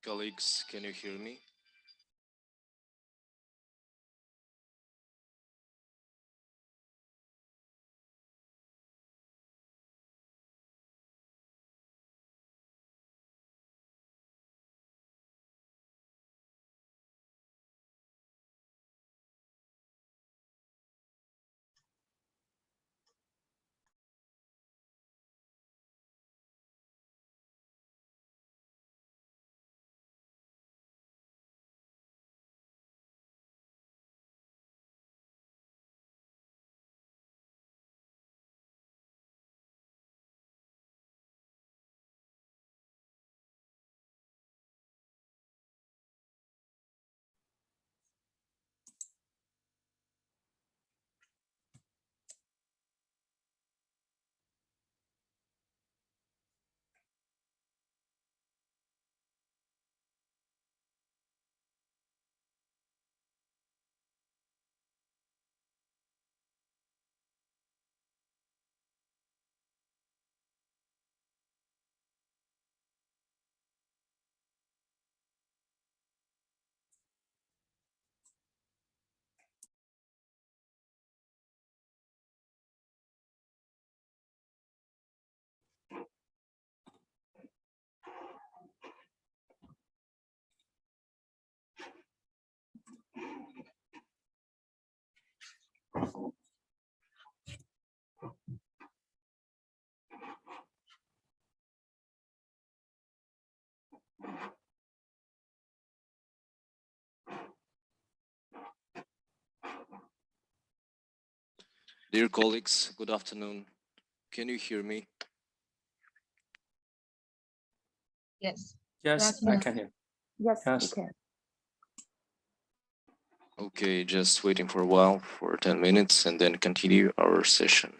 Colleagues, can you hear me? Dear colleagues, good afternoon. Can you hear me? Yes. Yes, I can hear. Yes, we Yes. can. Okay, just waiting for a while, for 10 minutes, and then continue our session.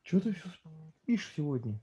Чего ты все спишь сегодня?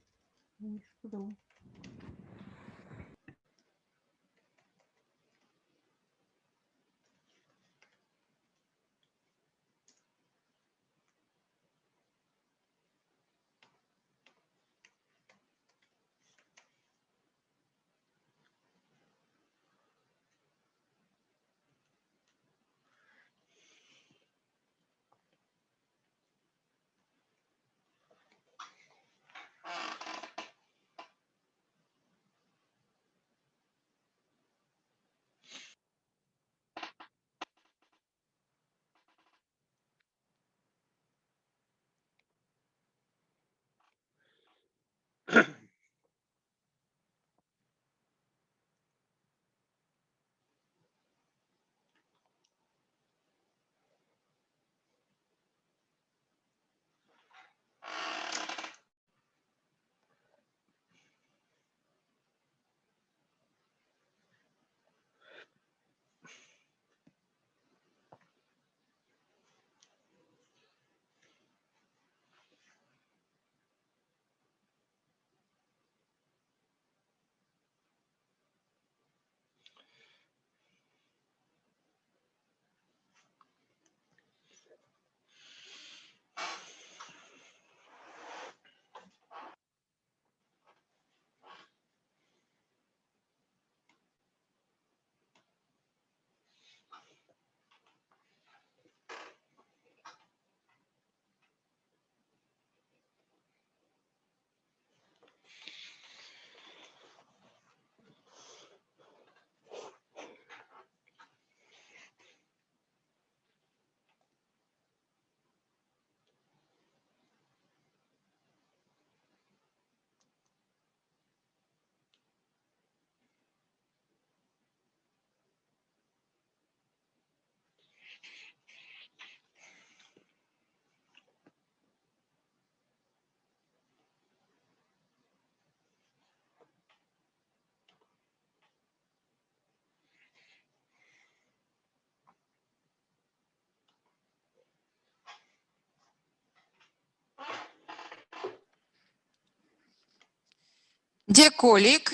Dear colleague,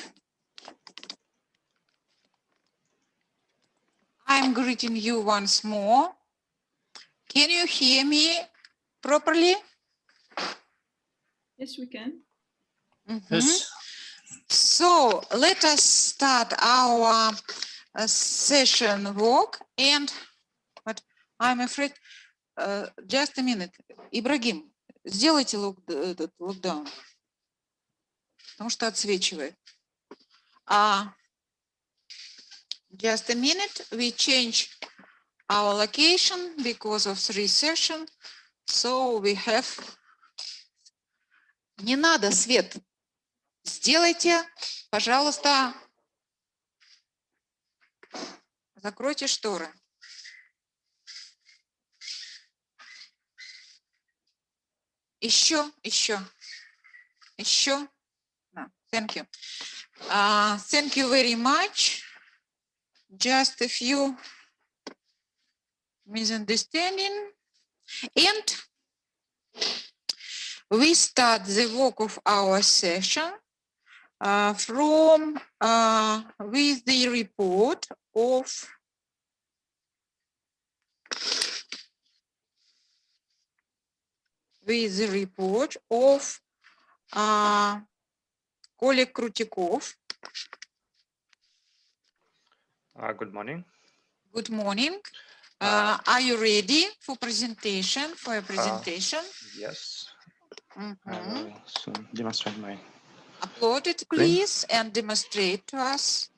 I'm greeting you once more. Can you hear me properly? Yes, we can. Mhm. So let us start our session walk and but I'm afraid just a minute. Ибрагим, сделайте этот локдаун, потому что отсвечивает. Just a minute, we change our location because of 3 sessions. So we have... Не надо свет. Сделайте, пожалуйста, закройте шторы. Еще. Thank you. Thank you very much. Just a few misunderstanding. And we start the work of our session from with the report of Oleg Krutikov. Good morning. Good morning. Are you ready for presentation? Yes. Mhm. I will soon demonstrate my. Upload it, please, and demonstrate to us.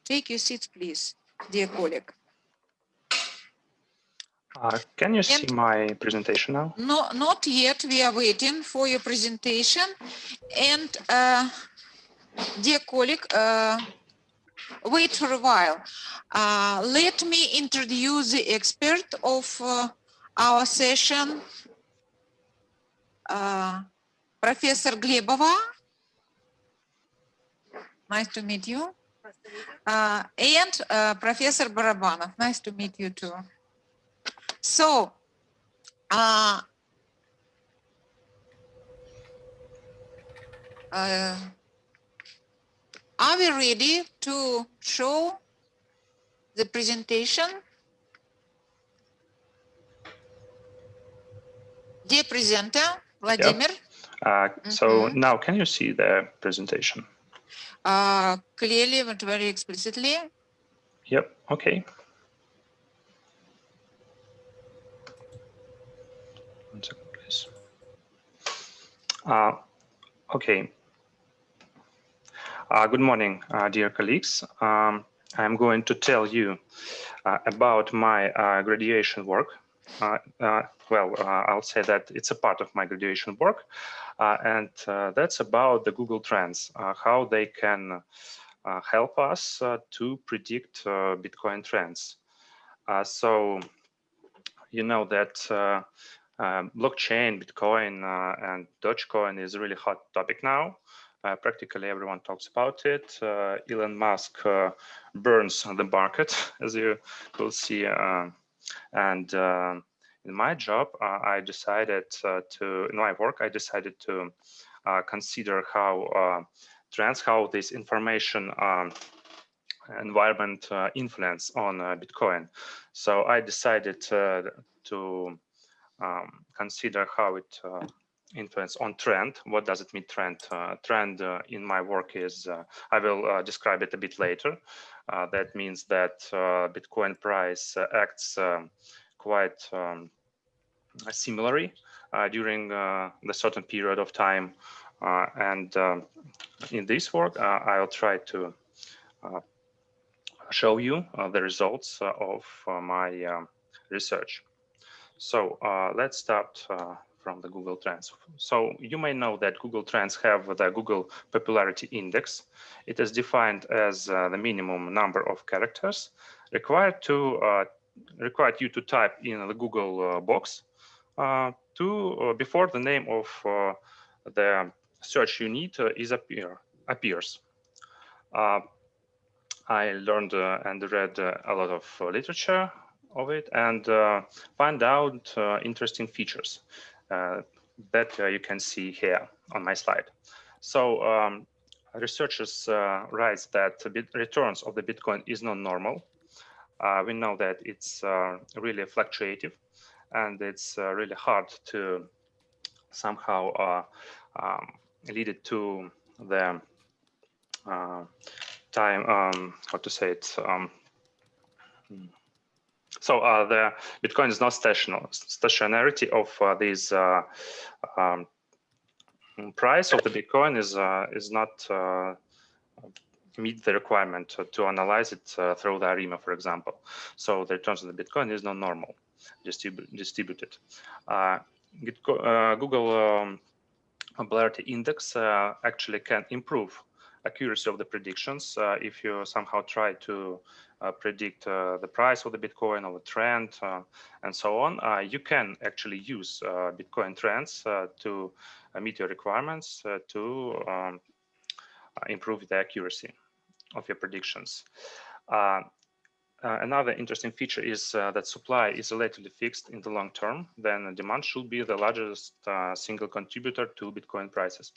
Take your seats, please, dear colleague. Can you see my presentation now? No, not yet. We are waiting for your presentation. And dear colleague, wait for a while. Let me introduce the expert of our session, Professor Glebova. Nice to meet you. And Professor Barabanov. Nice to meet you too. So, are we ready to show the presentation? Dear presenter, Vladimir. So now can you see the presentation? Clearly, but very explicitly. Yep, okay. One second, please. Okay. Good morning, dear colleagues. I'm going to tell you about my graduation work. I'll say that it's a part of my graduation work, and that's about the Google Trends, how they can help us to predict Bitcoin trends. So you know that blockchain, Bitcoin, and Dogecoin is a really hot topic now. Practically everyone talks about it. Elon Musk burns the market, as you will see. And in my job, in my work, I decided to consider how trends, how this information environment influence on Bitcoin. So I decided to consider how it influence on trend. What does it mean, trend? Trend in my work is, I will describe it a bit later. That means that Bitcoin price acts quite similarly during the certain period of time. And in this work, I'll try to show you the results of my research. So let's start from the Google Trends. So you may know that Google Trends have the Google Popularity Index. It is defined as the minimum number of characters required you to type in the Google box before the name of the search you need appears. I learned and read a lot of literature of it and find out interesting features that you can see here on my slide. So researchers write that the returns of the Bitcoin is not normal. We know that it's really fluctuative, and it's really hard to somehow lead it to the time, how to say it. So the Bitcoin is not stationarity of this price of the Bitcoin is not meet the requirement to analyze it through the ARIMA, for example. So the returns of the Bitcoin is not normal, distributed. Google Popularity Index actually can improve accuracy of the predictions if you somehow try to predict the price of the Bitcoin or the trend and so on. You can actually use Bitcoin trends to meet your requirements to improve the accuracy of your predictions. Another interesting feature is that supply is relatively fixed in the long term. Then demand should be the largest single contributor to Bitcoin prices.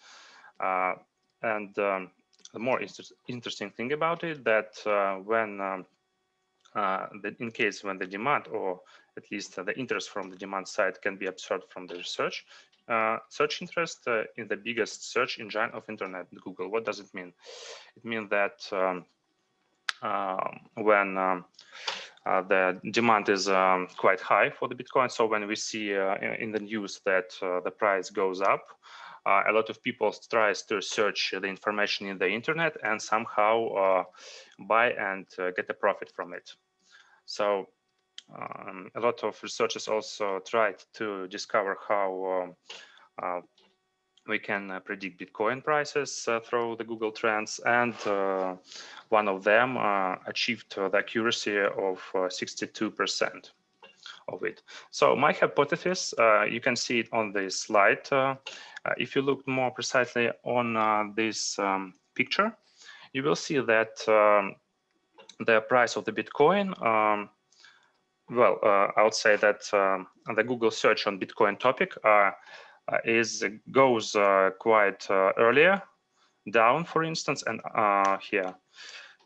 And the more interesting thing about it that when in case when the demand, or at least the interest from the demand side, can be observed from the research, search interest in the biggest search engine of internet, Google. What does it mean? It means that when the demand is quite high for the Bitcoin, so when we see in the news that the price goes up, a lot of people tries to search the information in the internet and somehow buy and get a profit from it. So a lot of researchers also tried to discover how we can predict Bitcoin prices through the Google Trends, and one of them achieved the accuracy of 62% of it. So my hypothesis, you can see it on this slide. If you look more precisely on this picture, you will see that the price of the Bitcoin, well, I would say that the Google search on Bitcoin topic goes quite earlier down, for instance, and here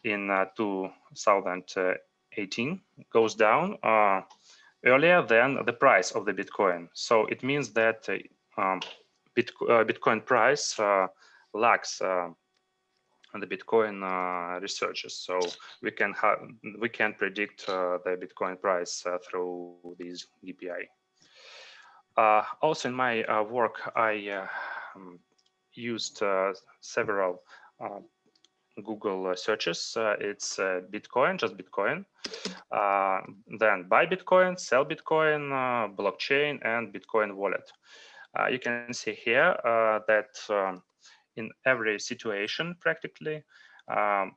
in 2018 goes down earlier than the price of the Bitcoin. So it means that Bitcoin price lags the Bitcoin researchers. So we can predict the Bitcoin price through these DPI. Also in my work, I used several Google searches. It's Bitcoin, just Bitcoin, then buy Bitcoin, sell Bitcoin, blockchain, and Bitcoin wallet. You can see here that in every situation, practically, the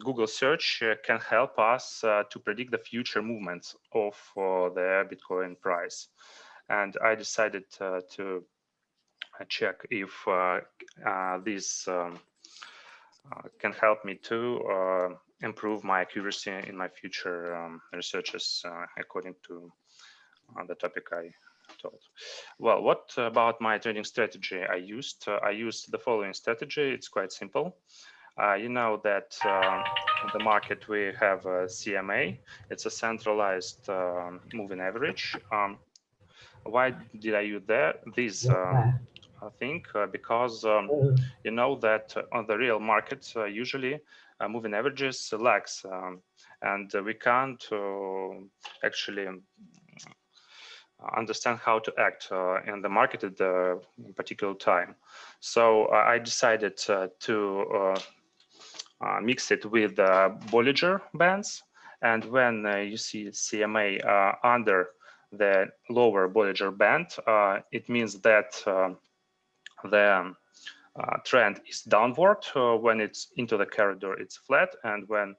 Google search can help us to predict the future movements of the Bitcoin price. And I decided to check if this can help me to improve my accuracy in my future researches according to the topic I told. Well, what about my trading strategy I used? I used the following strategy. It's quite simple. You know that in the market we have a CMA. It's a centralized moving average. Why did I use this thing? Because you know that on the real market, usually moving averages lags, and we can't actually understand how to act in the market at the particular time. So I decided to mix it with Bollinger Bands. And when you see CMA under the lower Bollinger Band, it means that the trend is downward. When it's into the corridor, it's flat. And when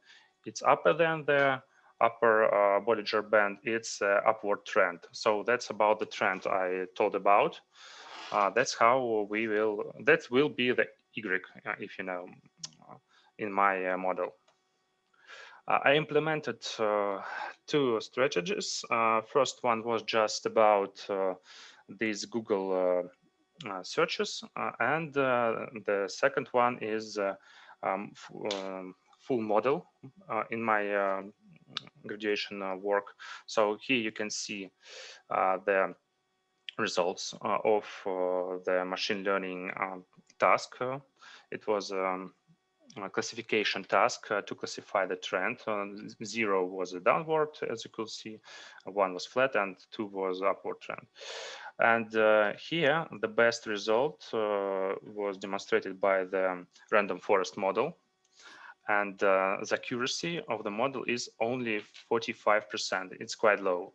it's upper than the upper Bollinger Band, it's upward trend. So that's about the trend I told about. That's how that will be the Y, if you know, in my model. I implemented two strategies. First one was just about these Google searches, and the second one is full model in my graduation work. So here you can see the results of the machine learning task. It was a classification task to classify the trend. 0 was a downward, as you could see, 1 was flat, and 2 was upward trend. And here, the best result was demonstrated by the random forest model. And the accuracy of the model is only 45%. It's quite low.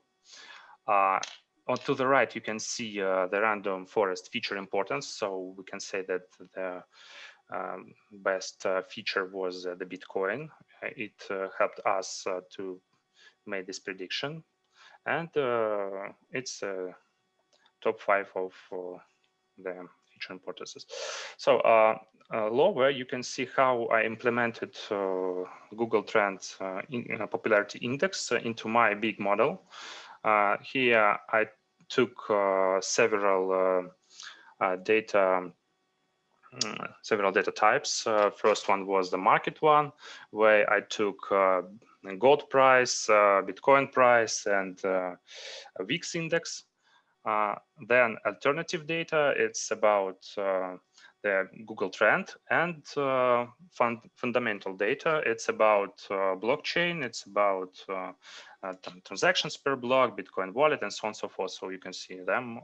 To the right, you can see the random forest feature importance. So we can say that the best feature was the Bitcoin. It helped us to make this prediction. And it's top 5 of the feature importances. So lower, you can see how I implemented Google Trends popularity index into my big model. Here, I took several data types. First one was the market one, where I took gold price, Bitcoin price, and a VIX index. Then alternative data, it's about the Google Trend, and fundamental data, it's about blockchain, it's about transactions per block, Bitcoin wallet, and so on and so forth. So you can see them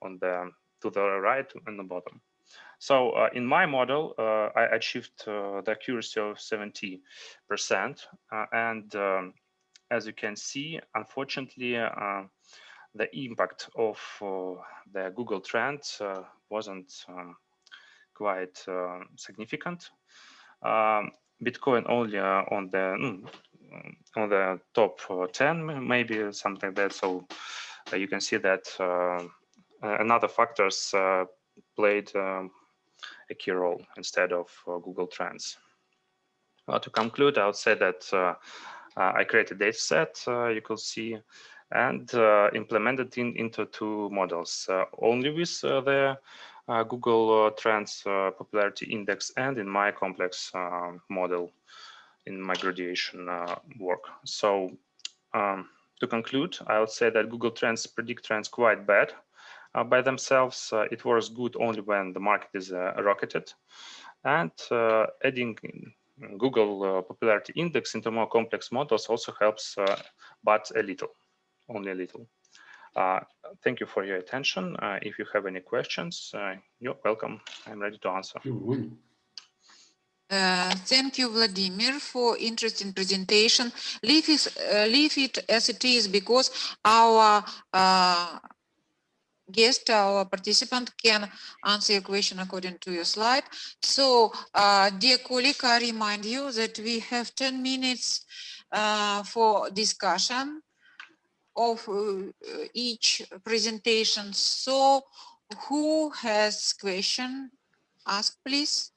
on the to the right and the bottom. So in my model, I achieved the accuracy of 70%, and as you can see, unfortunately, the impact of the Google trend wasn't quite significant. Bitcoin only on the top 10, maybe something like that. So you can see that another factors played a key role instead of Google Trends. To conclude, I would say that I created a data set, you could see, and implemented into two models, only with the Google Trends Popularity Index and in my complex model in my graduation work. So to conclude, I would say that Google Trends predict trends quite bad by themselves. It works good only when the market is rocketed. And adding Google Popularity Index into more complex models also helps, but a little, only a little. Thank you for your attention. If you have any questions, you're welcome. I'm ready to answer. Thank you, Vladimir, for interesting presentation. Leave it as it is, because our guest, our participant, can answer your question according to your slide. So, dear colleague, I remind you that we have 10 minutes for discussion of each presentation. So, who has question? Ask, please.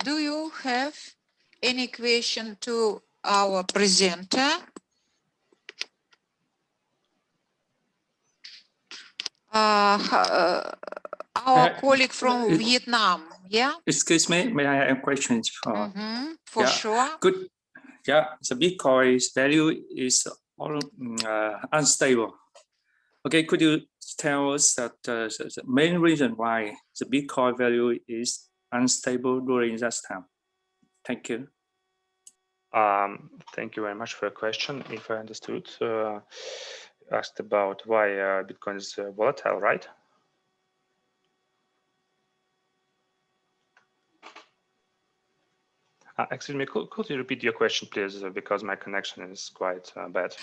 Do you have any question to our presenter? Our colleague from Vietnam, yeah? Excuse me, may I have questions for? For sure. Good. Yeah, the Bitcoin's value is unstable. Okay, could you tell us that the main reason why the Bitcoin value is unstable during that time? Thank you. Thank you very much for your question. If I understood, asked about why Bitcoin is volatile, right? Excuse me, could you repeat your question, please, because my connection is quite bad.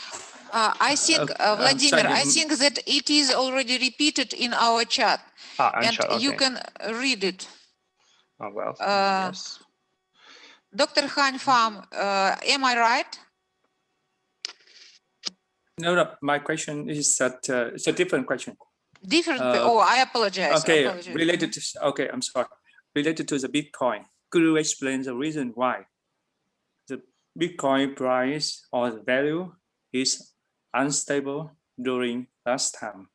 I think, Vladimir, I think that it is already repeated in our chat, and okay. you can read it. Oh, well, yes. Dr. Han Pham, am I right? No, my question is that it's a different question. Different. Oh, I apologize. Okay, I apologize. related to, okay, I'm sorry. Related to the Bitcoin, could you explain the reason why the Bitcoin price or the value is unstable during last time?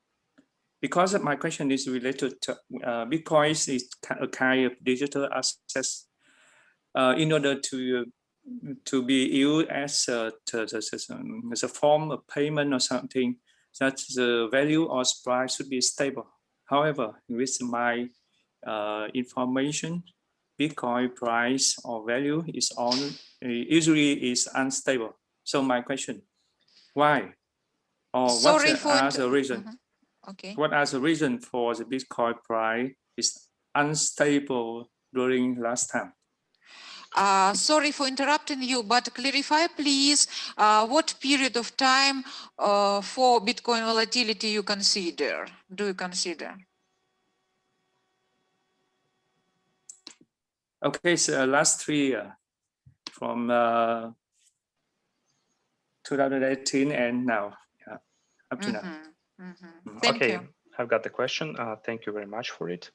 Because my question is related to Bitcoin is a kind of digital assets in order to be used as a form of payment or something, that the value or price should be stable. However, with my information, Bitcoin price or value is usually is unstable. So my question, why? Or Sorry what are the reason? Okay. What are the reason for the Bitcoin price is unstable during last time? Sorry for interrupting you, but clarify, please, what period of time for Bitcoin volatility you consider? Do you consider? Okay, so last 3 years, from 2018 and now, yeah, up to now. Thank okay, you. I've got the question. Thank you very much for it.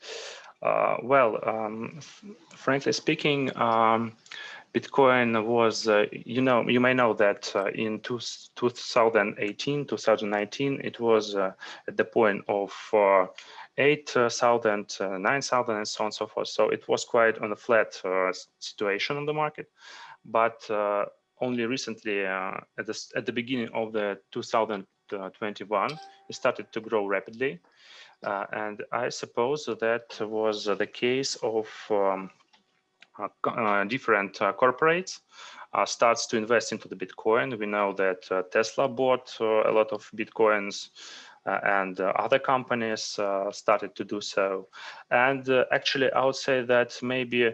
Frankly speaking, Bitcoin was, you may know that in 2018, 2019, it was at the point of 8,000, 9,000, and so on and so forth. So it was quite on a flat situation on the market. But only recently, at the beginning of the 2021, it started to grow rapidly. And I suppose that was the case of different corporates starts to invest into the Bitcoin. We know that Tesla bought a lot of Bitcoins and other companies started to do so. And actually, I would say that maybe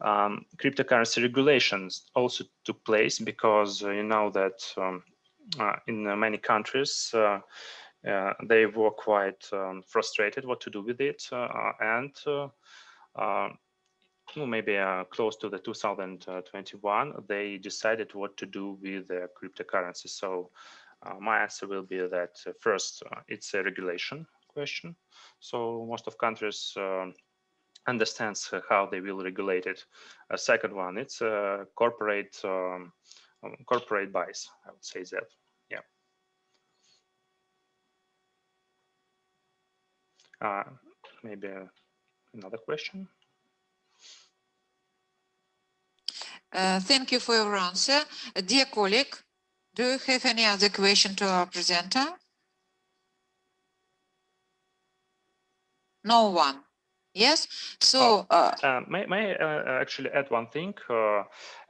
cryptocurrency regulations also took place, because you know that in many countries they were quite frustrated what to do with it, and maybe close to the 2021, they decided what to do with the cryptocurrency. So my answer will be that first, it's a regulation question. So most of countries understands how they will regulate it. Second one, it's corporate buys, I would say that. Yeah. Maybe another question. Thank you for your answer. Dear colleague, do you have any other question to our presenter? No one. Yes. So May I actually add one thing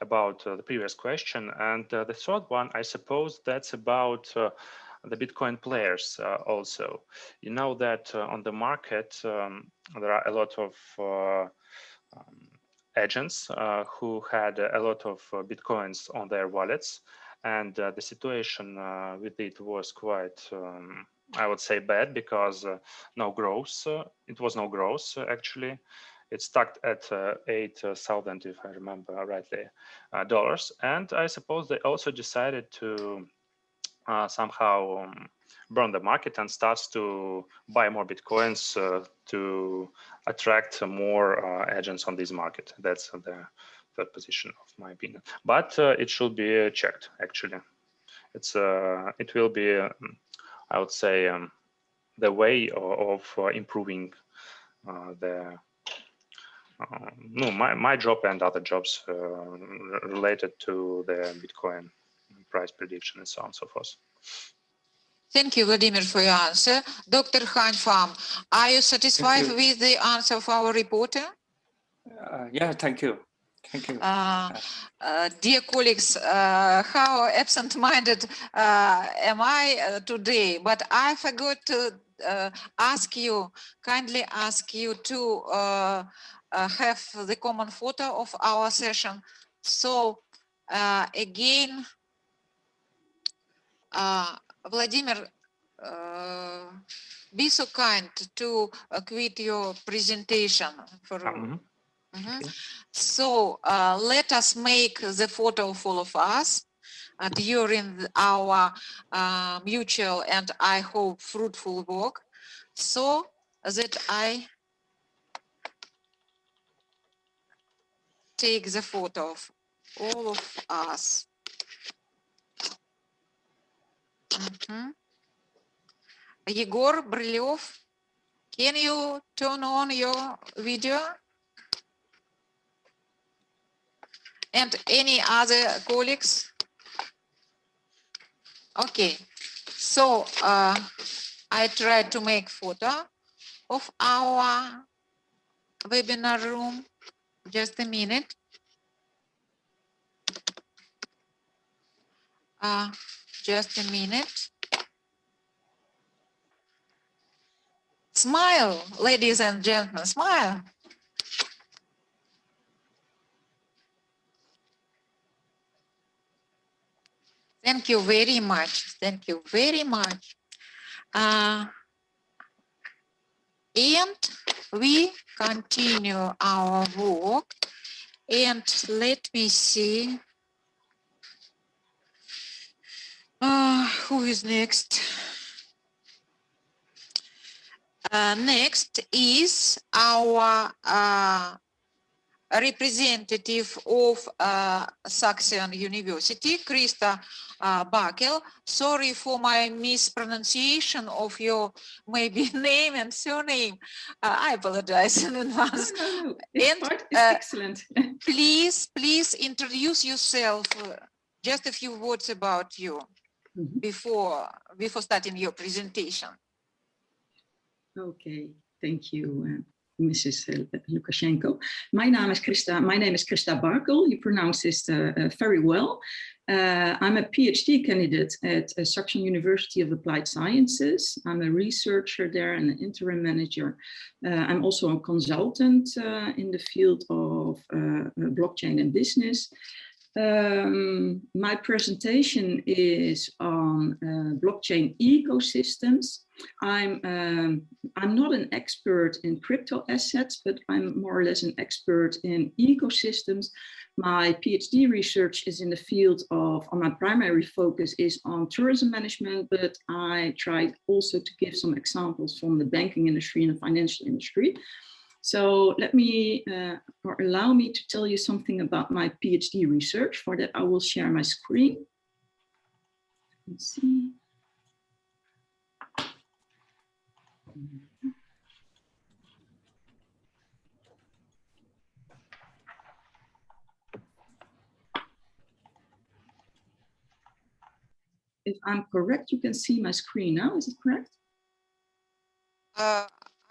about the previous question? And the third one, I suppose that's about the Bitcoin players also. You know that on the market, there are a lot of agents who had a lot of Bitcoins on their wallets. And the situation with it was quite, I would say, bad, because no growth. It was no growth, actually. It stuck at 8,000, if I remember rightly, dollars. And I suppose they also decided to somehow burn the market and starts to buy more Bitcoins to attract more agents on this market. That's the third position of my opinion. But it should be checked, actually. It will be, I would say, the way of improving my job and other jobs related to the Bitcoin price prediction and so on and so forth. thank you, Vladimir, for your answer. Dr. Han Pham, are you satisfied with the answer of our reporter? Yeah, thank you. Thank you. Dear colleagues, how absent-minded am I today? But I forgot to kindly ask you to have the common photo of our session. So again, Vladimir, be so kind to quit your presentation for. So let us make the photo of all of us during our mutual and I hope fruitful work, so that I take the photo of all of us. Yegor Brylev, can you turn on your video? And any other colleagues? Okay, so I tried to make photo of our webinar room. Just a minute. Just a minute. Smile, ladies and gentlemen, smile. Thank you very much. Thank you very much. And we continue our work. And let me see. Who is next? Next is our representative of Saxion University, Krista Bakel. Sorry for my mispronunciation of your maybe name and surname. I apologize in advance. No. It's excellent. Please introduce yourself. Just a few words about you before starting your presentation. Okay, thank you. Mrs. Lukashenko. My name is Krista Barkel. You pronounce this very well. I'm a PhD candidate at Saxion University of Applied Sciences. I'm a researcher there and an interim manager. I'm also a consultant in the field of blockchain and business. My presentation is on blockchain ecosystems. I'm not an expert in crypto assets, but I'm more or less an expert in ecosystems. My PhD research is in the field of, my primary focus is on tourism management, but I tried also to give some examples from the banking industry and the financial industry. So let me, or allow me to tell you something about my PhD research. For that, I will share my screen. Let's see. If I'm correct, you can see my screen now. Is it correct?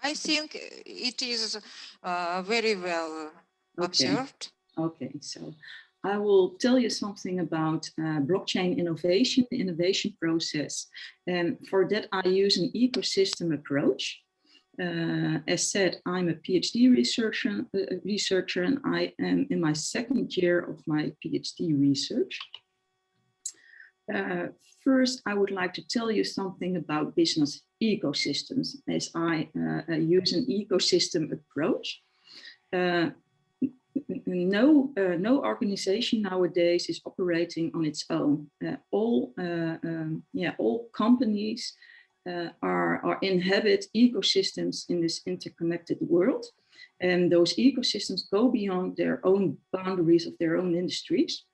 I think it is very well observed. Okay, so I will tell you something about blockchain innovation, the innovation process. And for that, I use an ecosystem approach. As said, I'm a PhD researcher, and I am in my second year of my PhD research. First, I would like to tell you something about business ecosystems, as I use an ecosystem approach. No organization nowadays is operating on its own. All companies inhabit ecosystems in this interconnected world, and those ecosystems go beyond their own boundaries of their own industries.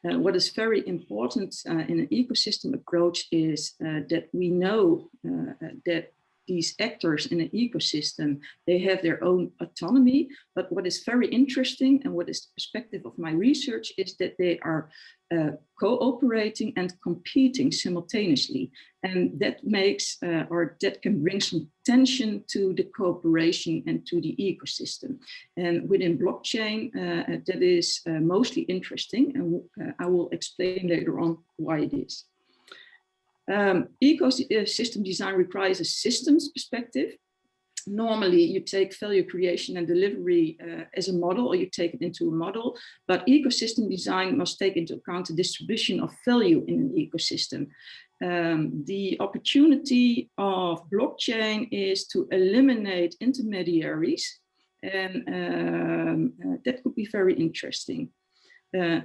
What is very important in an ecosystem approach is that we know that these actors in an ecosystem, they have their own autonomy. But what is very interesting, and what is the perspective of my research, is that they are cooperating and competing simultaneously. And that makes, or that can bring some tension to the cooperation and to the ecosystem. And within blockchain, that is mostly interesting, and I will explain later on why it is. Ecosystem design requires a systems perspective. Normally, you take value creation and delivery as a model, or you take it into a model, but ecosystem design must take into account the distribution of value in an ecosystem. The opportunity of blockchain is to eliminate intermediaries, and that could be very interesting.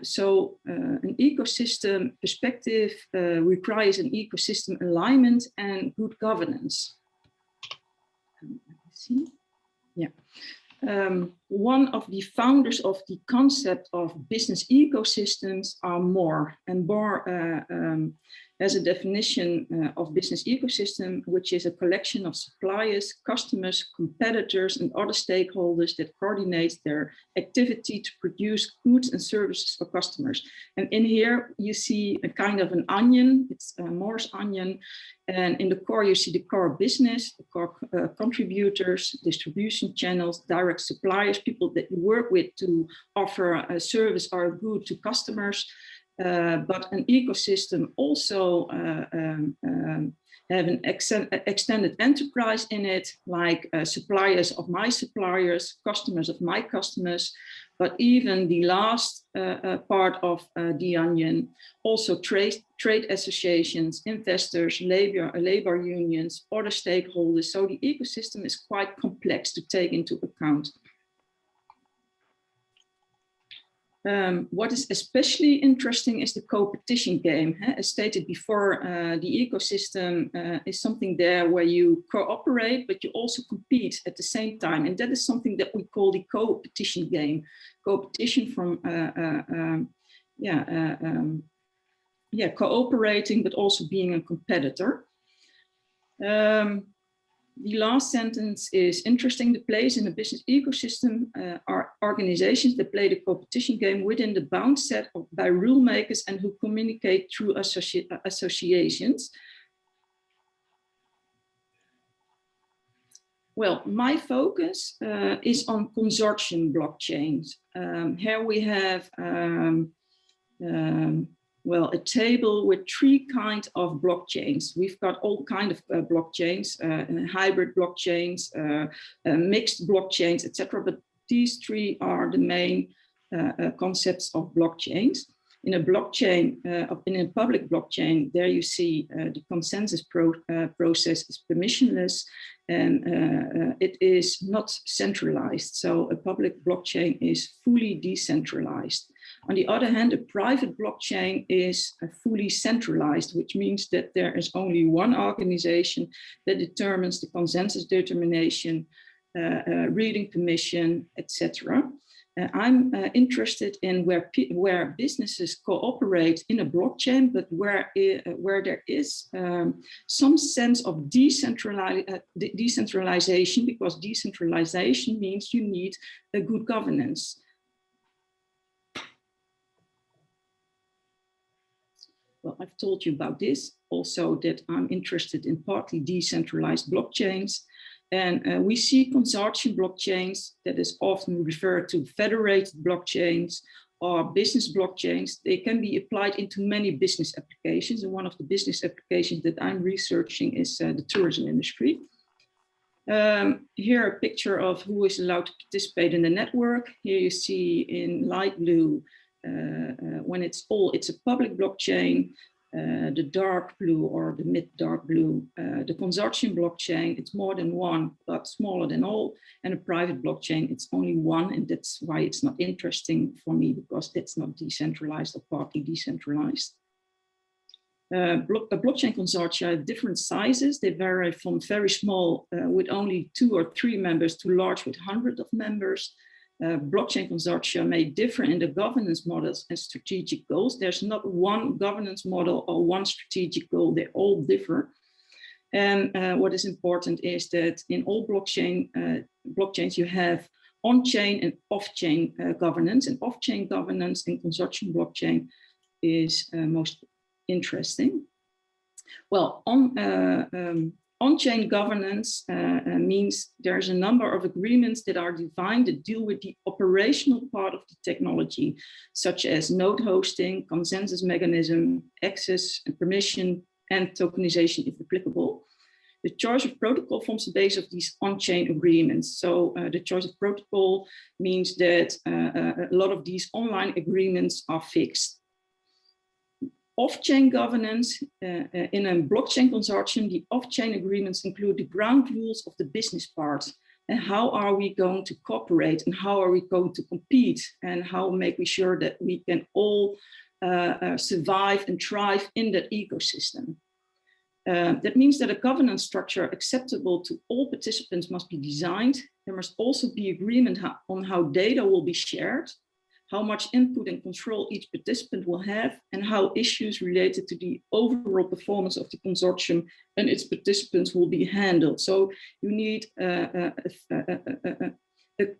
So an ecosystem perspective requires an ecosystem alignment and good governance. See? Yeah. One of the founders of the concept of business ecosystems are Moore, and Moore has a definition of business ecosystem, which is a collection of suppliers, customers, competitors, and other stakeholders that coordinate their activity to produce goods and services for customers. And in here, you see a kind of an onion. It's Moore's onion. And in the core, you see the core business, the core contributors, distribution channels, direct suppliers, people that you work with to offer a service or a good to customers. But an ecosystem also have an extended enterprise in it, like suppliers of my suppliers, customers of my customers, but even the last part of the onion, also trade associations, investors, labor unions, other stakeholders. So the ecosystem is quite complex to take into account. What is especially interesting is the competition game. As stated before, the ecosystem is something there where you cooperate, but you also compete at the same time. And that is something that we call the competition game. Competition from, cooperating, but also being a competitor. The last sentence is interesting. The players in the business ecosystem are organizations that play the competition game within the bounds set by rule makers and who communicate through associations. Well, my focus is on consortium blockchains. Here we have well, a table with 3 kinds of blockchains. We've got all kinds of blockchains, hybrid blockchains, mixed blockchains, etc. But these 3 are the main concepts of blockchains. In a blockchain, in a public blockchain, there you see the consensus process is permissionless, and it is not centralized. So a public blockchain is fully decentralized. On the other hand, a private blockchain is fully centralized, which means that there is only one organization that determines the consensus determination, reading permission, etc. I'm interested in where businesses cooperate in a blockchain, but where there is some sense of decentralization, because decentralization means you need a good governance. Well, I've told you about this, also that I'm interested in partly decentralized blockchains. And we see consortium blockchains, that is often referred to federated blockchains or business blockchains. They can be applied into many business applications. And one of the business applications that I'm researching is the tourism industry. Here a picture of who is allowed to participate in the network. Here you see in light blue, when it's a public blockchain. The dark blue or the mid dark blue, the consortium blockchain, it's more than one, but smaller than all. And a private blockchain, it's only one. And that's why it's not interesting for me, because it's not decentralized or partly decentralized. Blockchain consortia have different sizes. They vary from very small with only 2 or 3 members to large with hundreds of members. Blockchain consortia may differ in the governance models and strategic goals. There's not one governance model or one strategic goal, they all differ. And what is important is that in all blockchains you have on-chain and off-chain governance, and off-chain governance in consortium blockchain is most interesting. Well, on-chain governance means there's a number of agreements that are defined that deal with the operational part of the technology, such as node hosting, consensus mechanism, access and permission, and tokenization if applicable. The choice of protocol forms the base of these on-chain agreements. So the choice of protocol means that a lot of these online agreements are fixed. Off-chain governance, in a blockchain consortium, the off-chain agreements include the ground rules of the business part. And how are we going to cooperate, and how are we going to compete, and how make we sure that we can all survive and thrive in that ecosystem. That means that a governance structure acceptable to all participants must be designed. There must also be agreement on how data will be shared, how much input and control each participant will have, and how issues related to the overall performance of the consortium and its participants will be handled. So you need a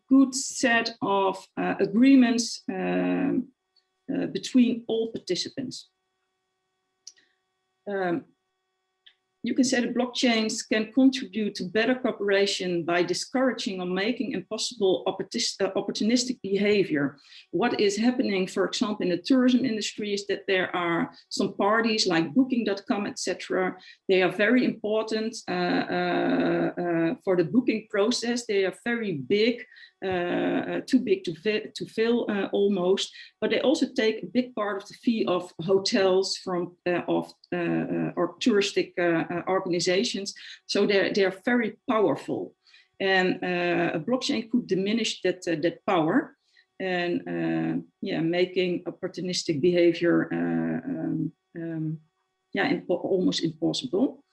good set of agreements between all participants. You can say that blockchains can contribute to better cooperation by discouraging or making impossible opportunistic behavior. What is happening, for example, in the tourism industry is that there are some parties like Booking.com, etc. They are very important for the booking process. They are very big, too big to fill almost, but they also take a big part of the fee of hotels from or touristic organizations. So they're very powerful, and a blockchain could diminish that power, and making opportunistic behavior almost impossible.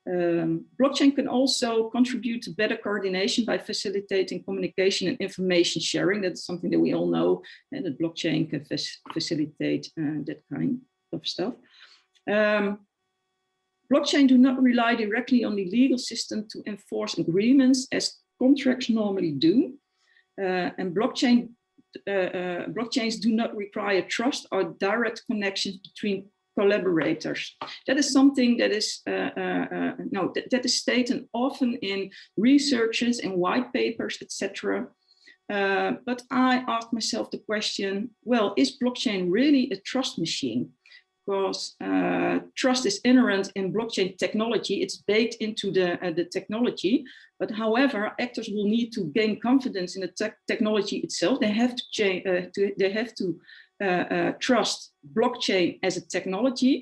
Blockchain can also contribute to better coordination by facilitating communication and information sharing. That's something that we all know, and that blockchain can facilitate that kind of stuff. Blockchain do not rely directly on the legal system to enforce agreements as contracts normally do. And blockchains do not require trust or direct connections between collaborators. That is something that is that is stated often in researches and white papers, etc. But I asked myself the question, well, is blockchain really a trust machine? Because trust is inherent in blockchain technology. It's baked into the technology. But however, actors will need to gain confidence in the technology itself. They have to trust blockchain as a technology,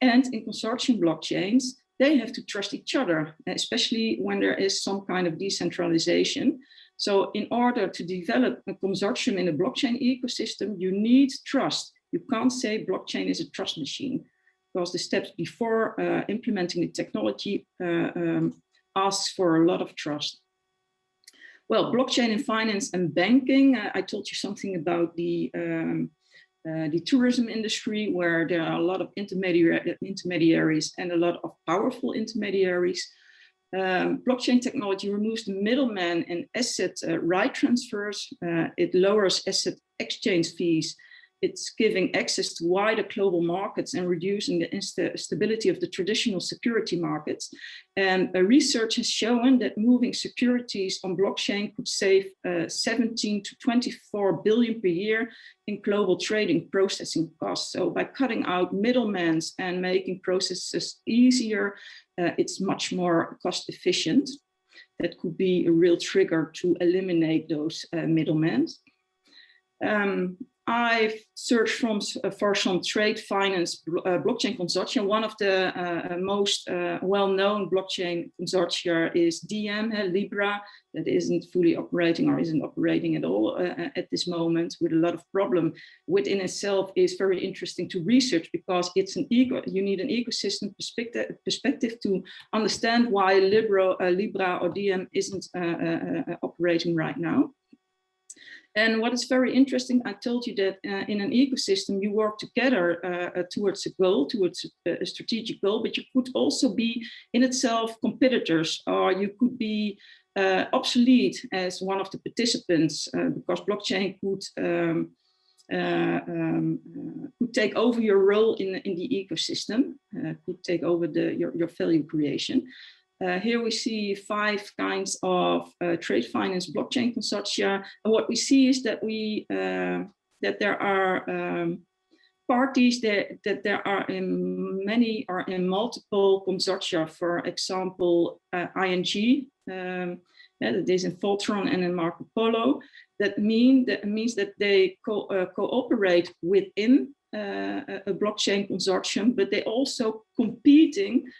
and in consortium blockchains, they have to trust each other, especially when there is some kind of decentralization. So in order to develop a consortium in a blockchain ecosystem, you need trust. You can't say blockchain is a trust machine, because the steps before implementing the technology asks for a lot of trust. Well, blockchain in finance and banking, I told you something about the tourism industry, where there are a lot of intermediaries and a lot of powerful intermediaries. Blockchain technology removes the middleman in asset right transfers. It lowers asset exchange fees. It's giving access to wider global markets and reducing the instability of the traditional security markets. And research has shown that moving securities on blockchain could save 17 to 24 billion per year in global trading processing costs. So by cutting out middlemen and making processes easier, it's much more cost efficient. That could be a real trigger to eliminate those middlemen. I've searched for some trade finance blockchain consortia. One of the most well-known blockchain consortia is Diem, Libra, that isn't fully operating or isn't operating at all at this moment, with a lot of problem within itself. Is very interesting to research, because it's you need an ecosystem perspective to understand why Libra or Diem isn't operating right now. And what is very interesting, I told you that in an ecosystem, you work together towards a goal, towards a strategic goal, but you could also be in itself competitors, or you could be obsolete as one of the participants, because blockchain could take over your role in the ecosystem, could take over your value creation. Here we see 5 kinds of trade finance blockchain consortia, and what we see is that that there are parties that there are in many or in multiple consortia. For example, ING, that is in Voltron and in Marco Polo. That means that they cooperate within a blockchain consortium, but they also competing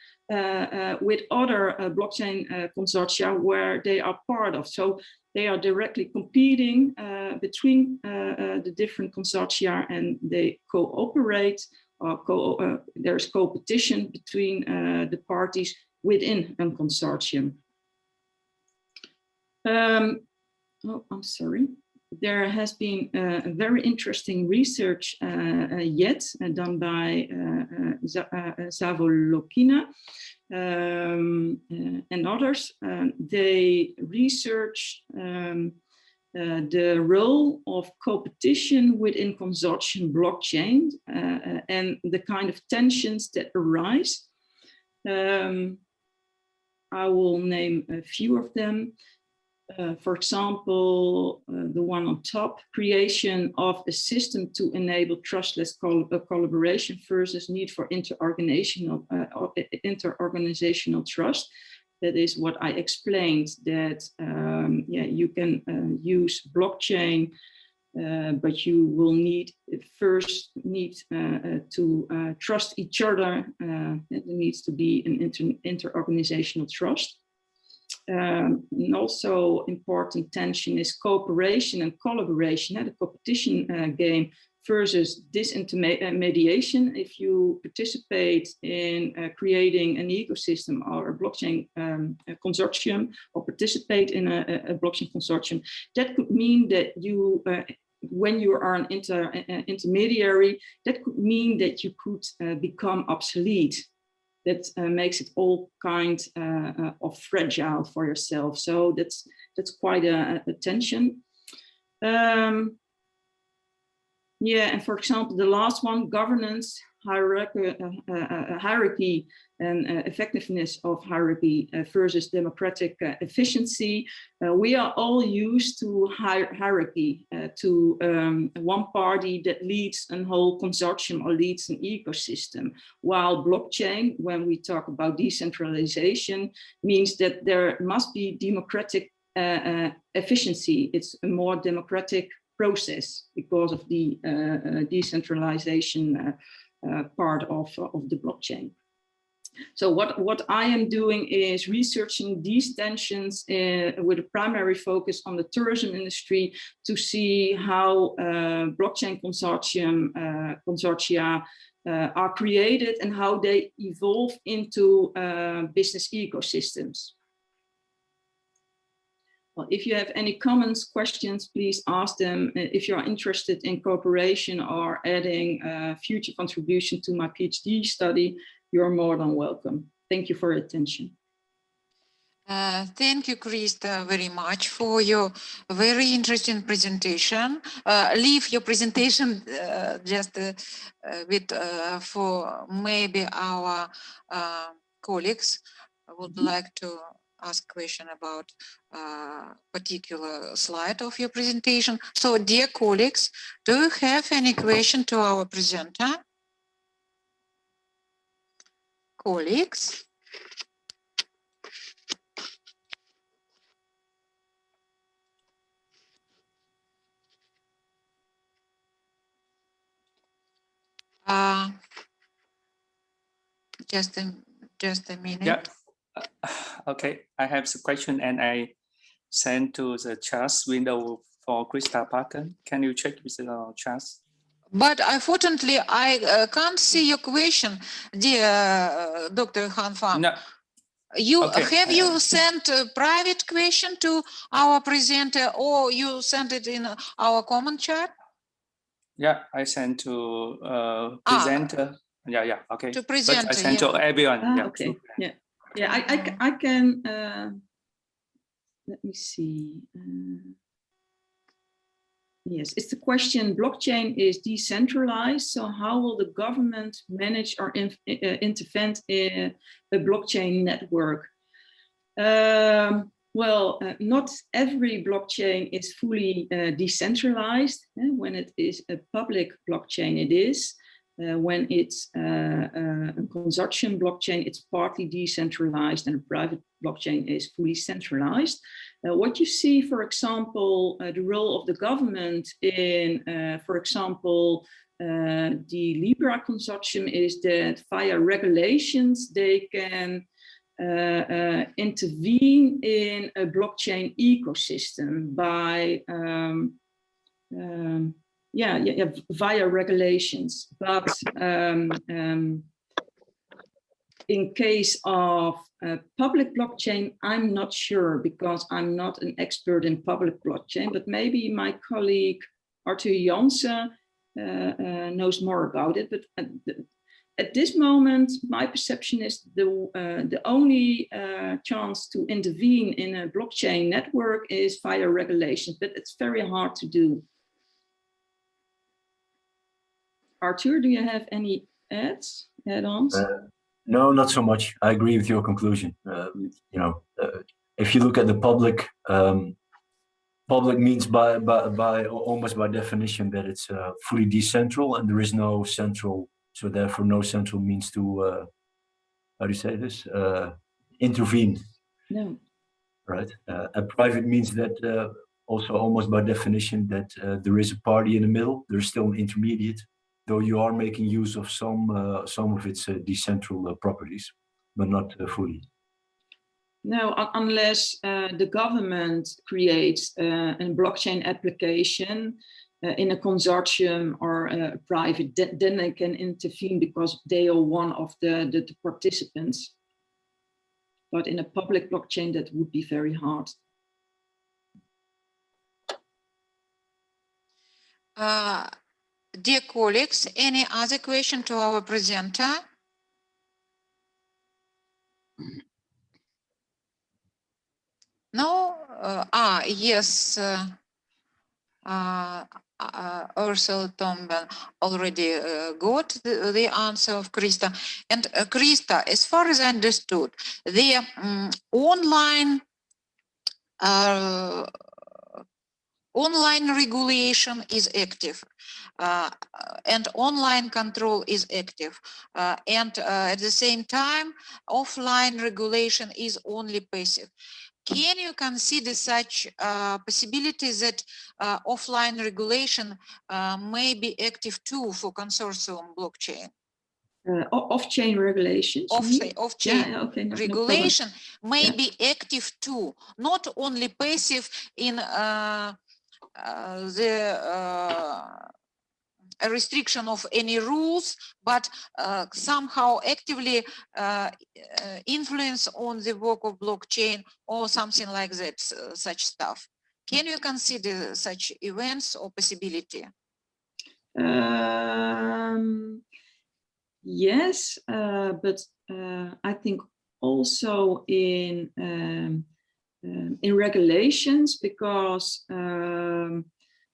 with other blockchain consortia where they are part of. So they are directly competing between the different consortia, and they cooperate, or there's competition between the parties within a consortium. Oh, I'm sorry. There has been a very interesting research done by Zavolokina and others. They researched the role of competition within consortium blockchain and the kind of tensions that arise. I will name a few of them. For example, the one on top, creation of a system to enable trustless collaboration versus need for interorganizational trust. That is what I explained, that you can use blockchain, but you will first need to trust each other. There needs to be an interorganizational trust. And also important tension is cooperation and collaboration, the competition game versus disintermediation. If you participate in creating an ecosystem or a blockchain consortium, or participate in a blockchain consortium, that could mean that you, when you are an intermediary, that could mean that you could become obsolete. That makes it all kind of fragile for yourself. So that's quite a tension. Yeah, and for example, the last one, governance. hierarchy and effectiveness of hierarchy versus democratic efficiency. We are all used to hierarchy, to one party that leads a whole consortium or leads an ecosystem, while blockchain, when we talk about decentralization, means that there must be democratic efficiency. It's a more democratic process because of the decentralization part of the blockchain. So what I am doing is researching these tensions with a primary focus on the tourism industry to see how blockchain consortia are created and how they evolve into business ecosystems. Well, if you have any comments, questions, please ask them. If you're interested in cooperation or adding future contribution to my PhD study, you're more than welcome. Thank you for your attention. Thank you, Krista, very much for your very interesting presentation. Leave your presentation just a bit for maybe our colleagues would like to ask question about particular slide of your presentation. So, dear colleagues, do you have any question to our presenter? Colleagues? Just a minute. Yeah. Okay, I have the question and I send to the chat window for Krista Patten. Can you check with the chat? But unfortunately, I can't see your question, dear Dr. Han Pham. No. You Okay. have you sent a private question to our presenter, or you sent it in our comment chat? Yeah, I sent to presenter. Yeah, okay. To presenter, but I sent to everyone. Yeah, Okay, I can. Let me see. Yes, it's the question, blockchain is decentralized, so how will the government manage or intervene in a blockchain network? Well, not every blockchain is fully decentralized. When it is a public blockchain, it is. When it's a consortium blockchain, it's partly decentralized, and a private blockchain is fully centralized. What you see, for example, the role of the government in, for example, the Libra consortium is that via regulations, they can intervene in a blockchain ecosystem by via regulations. But in case of public blockchain, I'm not sure because I'm not an expert in public blockchain, but maybe my colleague Arthur Janssen knows more about it. But at this moment, my perception is the only chance to intervene in a blockchain network is via regulations, but it's very hard to do. Arthur, do you have any add-ons? No, not so much. I agree with your conclusion. If you look at the public, public means by almost by definition that it's fully decentral and there is no central. So therefore, no central means to how do you say this? Intervene. No. Right. And private means that also almost by definition that there is a party in the middle. There's still an intermediate, though you are making use of some of its decentral properties, but not fully. No, unless the government creates a blockchain application in a consortium or a private, then they can intervene because they are one of the participants. But in a public blockchain, that would be very hard. Dear colleagues, any other question to our presenter? No? Yes. Ursula Tomben already got the answer of Krista. And Krista, as far as I understood, the online regulation is active, and online control is active, and at the same time, offline regulation is only passive. Can you consider such possibility that offline regulation may be active too for consortium blockchain? Off-chain regulations. you mean? Off-chain Yeah, okay, no problem. regulation may Yeah. be active too, not only passive in a restriction of any rules, but somehow actively influence on the work of blockchain or something like that, such stuff. Can you consider such events or possibility? Yes, but I think also in regulations, because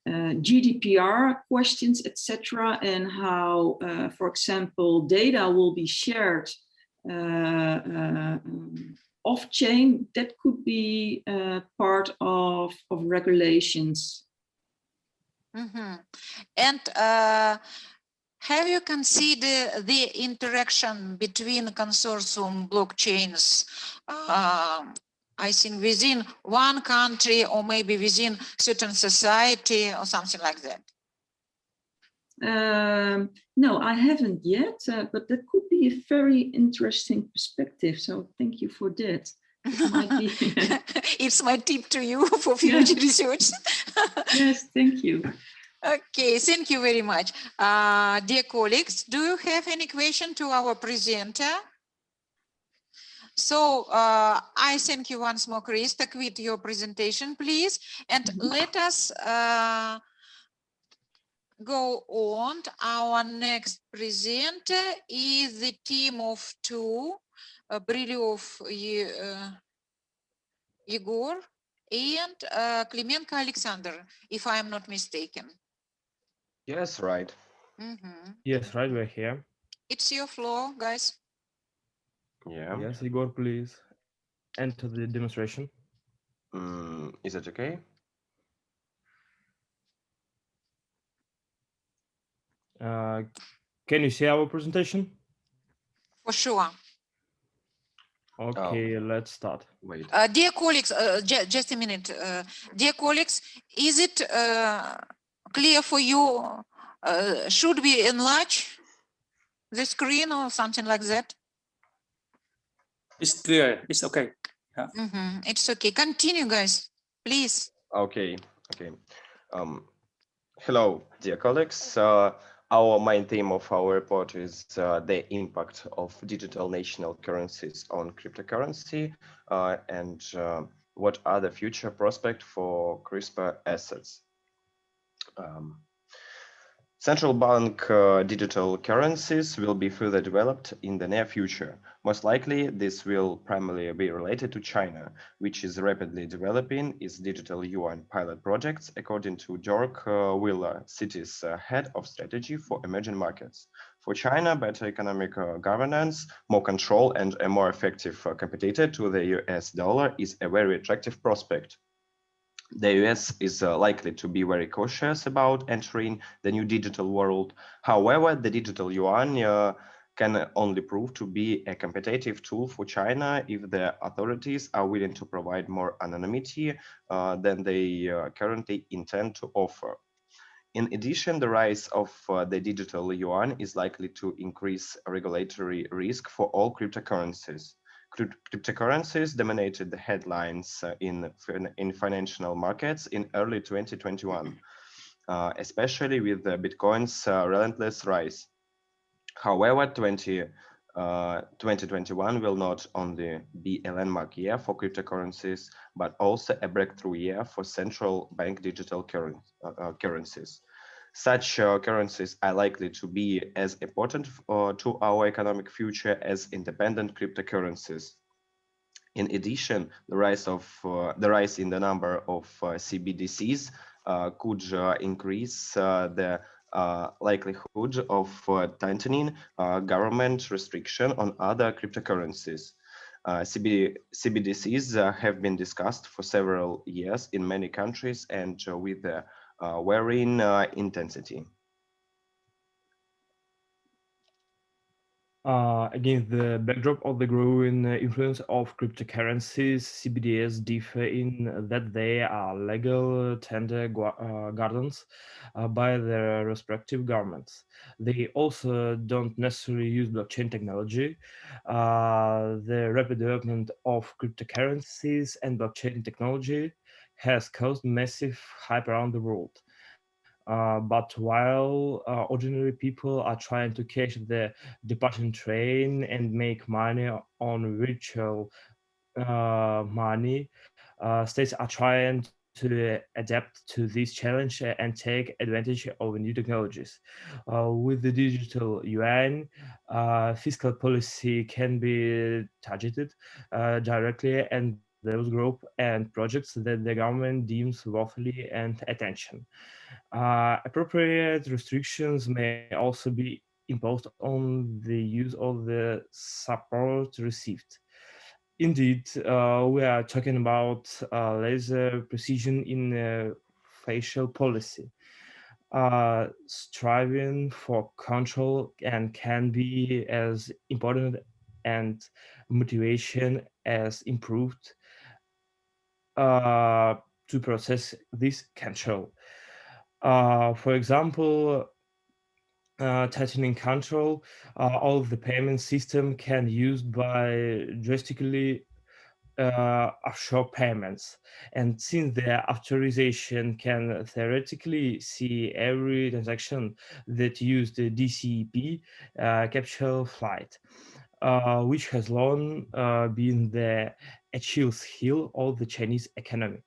GDPR questions, etc., and how, for example, data will be shared off-chain, that could be part of regulations. Mm-hmm. And have you considered the interaction between consortium blockchains? I think within one country or maybe within certain society or something like that. No, I haven't yet, but that could be a very interesting perspective. So thank you for that. It might be. It's my tip to you for future research. Yes, thank you. Okay, thank you very much. Dear colleagues, do you have any question to our presenter? So I thank you once more, Krista. Quit your presentation, please. And let us go on. Our next presenter is the team of two, Brylyov Yegor and Klimenko Alexander, if I am not mistaken. Yes, right. Mm-hmm. Yes, right, we're here. It's your floor, guys. Yeah. Yes, Igor, please enter the demonstration. Is it okay? Can you see our presentation? For sure. Okay, let's start. Wait. Dear colleagues, just a minute. Dear colleagues, is it clear for you? Should we enlarge the screen or something like that? It's clear. It's okay. Yeah. Mm-hmm. It's okay. Continue, guys, please. Okay. Okay. Hello, dear colleagues. Our main theme of our report is the impact of digital national currencies on cryptocurrency and what are the future prospects for CRISPR assets. Central bank digital currencies will be further developed in the near future. Most likely, this will primarily be related to China, which is rapidly developing its digital yuan pilot projects, according to Jörg Willer, Citi's head of strategy for emerging markets. For China, better economic governance, more control, and a more effective competitor to the US dollar is a very attractive prospect. The US is likely to be very cautious about entering the new digital world. However, the digital yuan can only prove to be a competitive tool for China if the authorities are willing to provide more anonymity than they currently intend to offer. In addition, the rise of the digital yuan is likely to increase regulatory risk for all cryptocurrencies. Cryptocurrencies dominated the headlines in financial markets in early 2021, especially with Bitcoin's relentless rise. However, 2021 will not only be a landmark year for cryptocurrencies, but also a breakthrough year for central bank digital currencies. Such currencies are likely to be as important to our economic future as independent cryptocurrencies. In addition, the rise in the number of CBDCs could increase the likelihood of tightening government restriction on other cryptocurrencies. CBDCs have been discussed for several years in many countries and with varying intensity. Against the backdrop of the growing influence of cryptocurrencies, CBDCs differ in that they are legal tender gardens by their respective governments. They also don't necessarily use blockchain technology. The rapid development of cryptocurrencies and blockchain technology has caused massive hype around the world. But while ordinary people are trying to catch the departing train and make money on virtual money, states are trying to adapt to this challenge and take advantage of new technologies. With the digital yuan, fiscal policy can be targeted directly and those groups and projects that the government deems worthy and attention. Appropriate restrictions may also be imposed on the use of the support received. Indeed, we are talking about laser precision in facial policy. Striving for control and can be as important and motivation as improved to process this control. For example, tightening control, all of the payment system can used by drastically offshore payments. And since the authorization can theoretically see every transaction that used the DCEP capsule flight, which has long been the Achilles heel of the Chinese economy,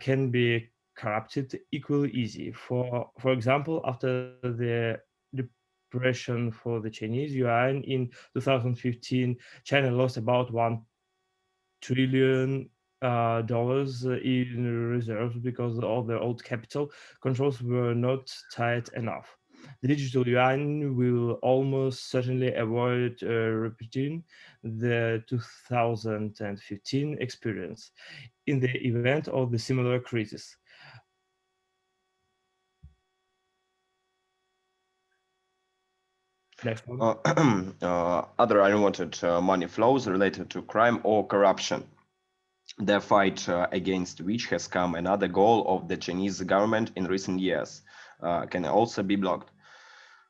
can be corrupted equally easy. For example, after the depression for the Chinese yuan in 2015, China lost about $1 trillion in reserves because all the old capital controls were not tight enough. The digital yuan will almost certainly avoid repeating the 2015 experience in the event of the similar crisis. Next one. Other unwanted money flows related to crime or corruption. The fight against which has come another goal of the Chinese government in recent years can also be blocked.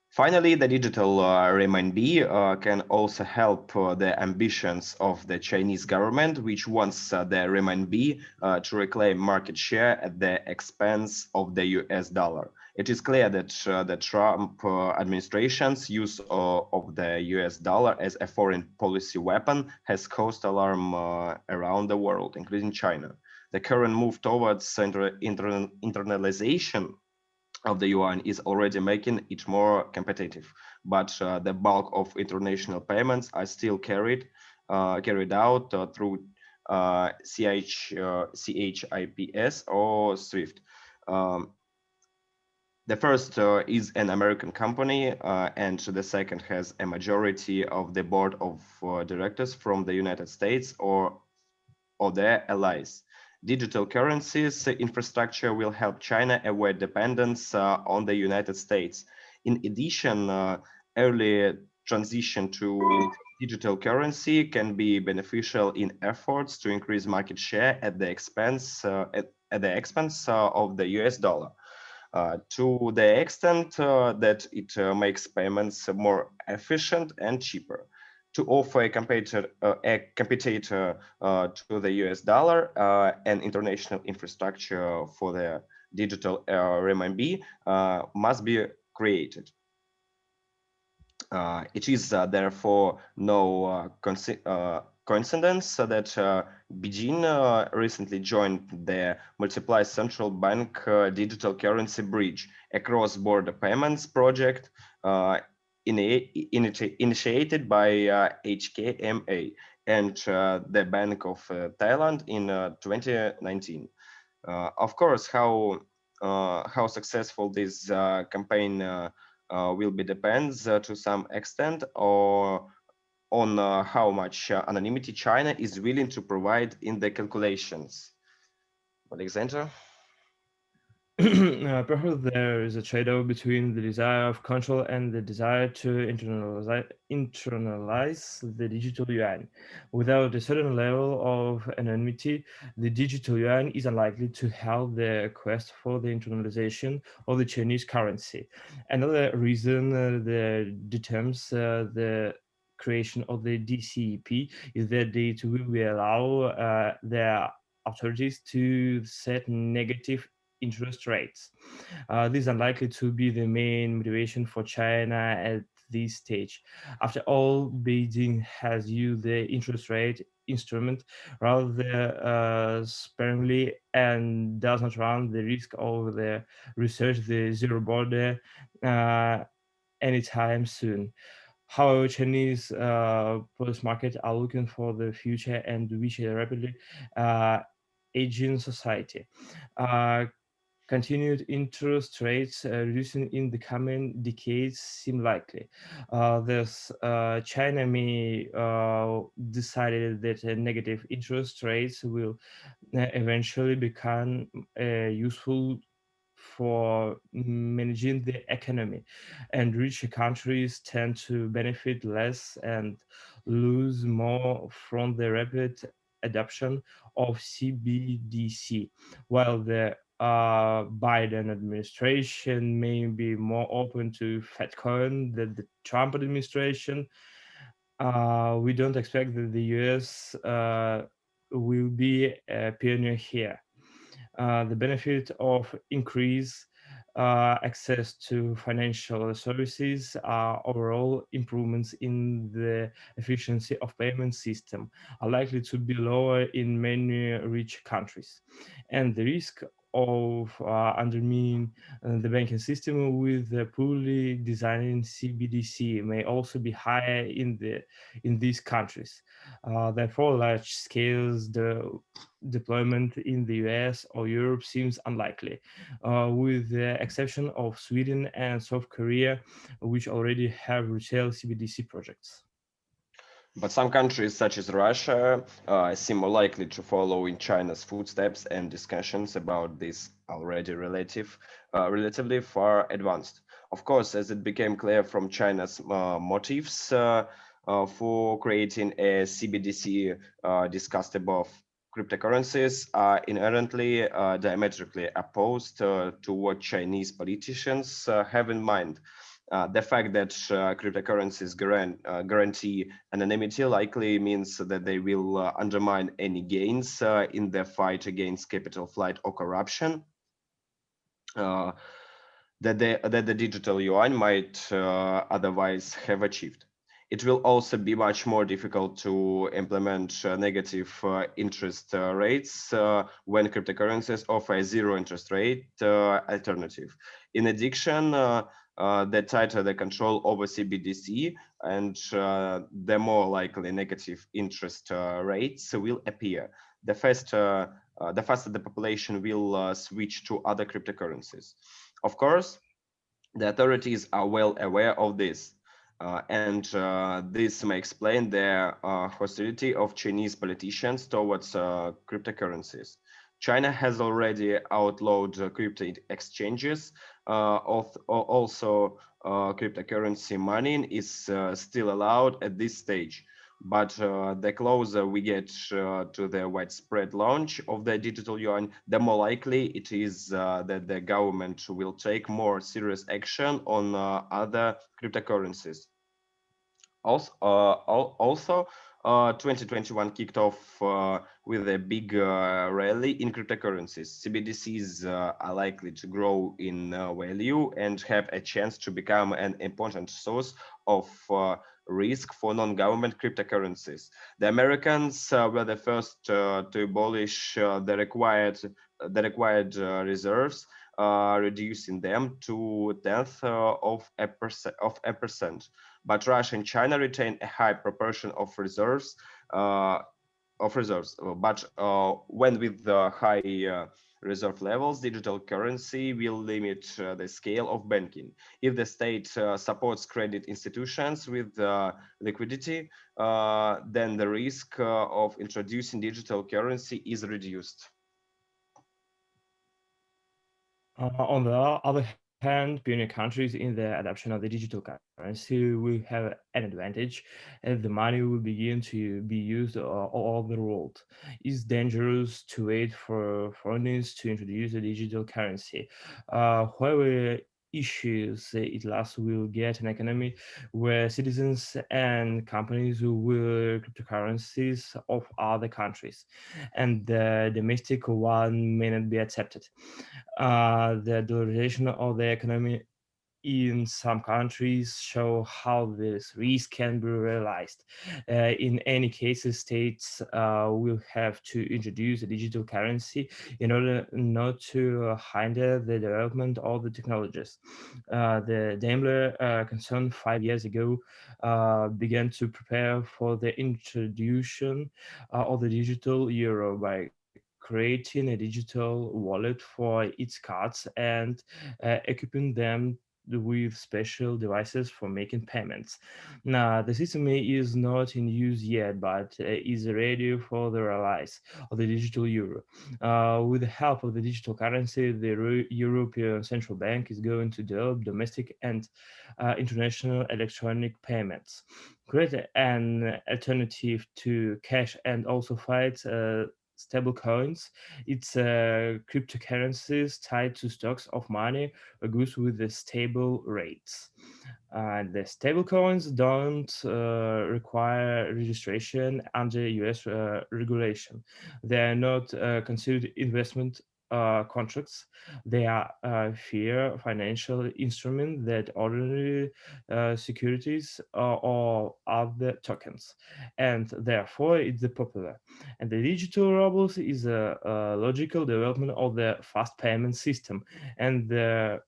Finally, the digital renminbi can also help the ambitions of the Chinese government, which wants the renminbi to reclaim market share at the expense of the US dollar. It is clear that the Trump administration's use of the US dollar as a foreign policy weapon has caused alarm around the world, including China. The current move towards internalization of the yuan is already making it more competitive, but the bulk of international payments are still carried out through CHIPS or SWIFT. The first is an American company, and the second has a majority of the board of directors from the United States or their allies. Digital currencies infrastructure will help China avoid dependence on the United States. In addition, early transition to digital currency can be beneficial in efforts to increase market share at the expense of the US dollar. To the extent that it makes payments more efficient and cheaper. To offer a competitor to the US dollar and international infrastructure for the digital renminbi must be created. It is therefore no coincidence that Beijing recently joined the Multiply Central Bank Digital Currency Bridge, a cross-border payments project initiated by HKMA and the Bank of Thailand in 2019. Of course, how how successful this campaign will be depends to some extent or on how much anonymity China is willing to provide in the calculations. Alexander? Perhaps there is a trade-off between the desire of control and the desire to internalize the digital yuan. Without a certain level of anonymity, the digital yuan is unlikely to help the quest for the internalization of the Chinese currency. Another reason that determines the creation of the DCEP is that it will allow the authorities to set negative interest rates. This is unlikely to be the main motivation for China at this stage. After all, Beijing has used the interest rate instrument rather sparingly and does not run the risk of the research the zero border anytime soon. However, Chinese police market are looking for the future and wish a rapidly aging society. Continued interest rates reducing in the coming decades seem likely. Thus, China may decide that negative interest rates will eventually become useful for managing the economy, and richer countries tend to benefit less and lose more from the rapid adoption of CBDC, while the Biden administration may be more open to Fatcoin than the Trump administration. We don't expect that the US will be a pioneer here. The benefit of increased access to financial services are overall improvements in the efficiency of payment system are likely to be lower in many rich countries. And the risk of undermining the banking system with a poorly designed CBDC may also be higher in these countries. Therefore, large scales deployment in the US or Europe seems unlikely, with the exception of Sweden and South Korea, which already have retail CBDC projects. But some countries, such as Russia, seem more likely to follow in China's footsteps, and discussions about this already relatively far advanced. Of course, as it became clear from China's motives for creating a CBDC discussed above, cryptocurrencies are inherently diametrically opposed to what Chinese politicians have in mind. The fact that cryptocurrencies guarantee anonymity likely means that they will undermine any gains in the fight against capital flight or corruption that the digital yuan might otherwise have achieved. It will also be much more difficult to implement negative interest rates when cryptocurrencies offer a zero interest rate alternative. In addition, the tighter the control over CBDC and the more likely negative interest rates will appear. The faster the population will switch to other cryptocurrencies. Of course, the authorities are well aware of this. And this may explain the hostility of Chinese politicians towards cryptocurrencies. China has already outlawed crypto exchanges. Also, cryptocurrency mining is still allowed at this stage. But the closer we get to the widespread launch of the digital yuan, the more likely it is that the government will take more serious action on other cryptocurrencies. Also, 2021 kicked off with a big rally in cryptocurrencies. CBDCs are likely to grow in value and have a chance to become an important source of risk for non-government cryptocurrencies. The Americans were the first to abolish the required reserves, reducing them to 0.1%. But Russia and China retain a high proportion of reserves. But when with the high reserve levels, digital currency will limit the scale of banking. If the state supports credit institutions with liquidity, then the risk of introducing digital currency is reduced. On the other hand, pioneer countries in the adoption of the digital currency will have an advantage as the money will begin to be used all over the world. It's dangerous to wait for foreigners to introduce a digital currency. However, issues it last will get an economy where citizens and companies will cryptocurrencies of other countries, and the domestic one may not be accepted. The dollarization of the economy in some countries show how this risk can be realized. In any case, states will have to introduce a digital currency in order not to hinder the development of the technologies. The Daimler concern 5 years ago began to prepare for the introduction of the digital euro by creating a digital wallet for its cards and equipping them with special devices for making payments. Now, the system is not in use yet, but is ready for the release of the digital euro. With the help of the digital currency, the European Central Bank is going to develop domestic and international electronic payments, create an alternative to cash, and also fight stable coins. It's cryptocurrencies tied to stocks of money or goods with the stable rates. The stable coins don't require registration under US regulation. They are not considered investment contracts. They are fair financial instruments that ordinary securities or other tokens, and therefore it's popular. And the digital rubles is a logical development of the fast payment system, and the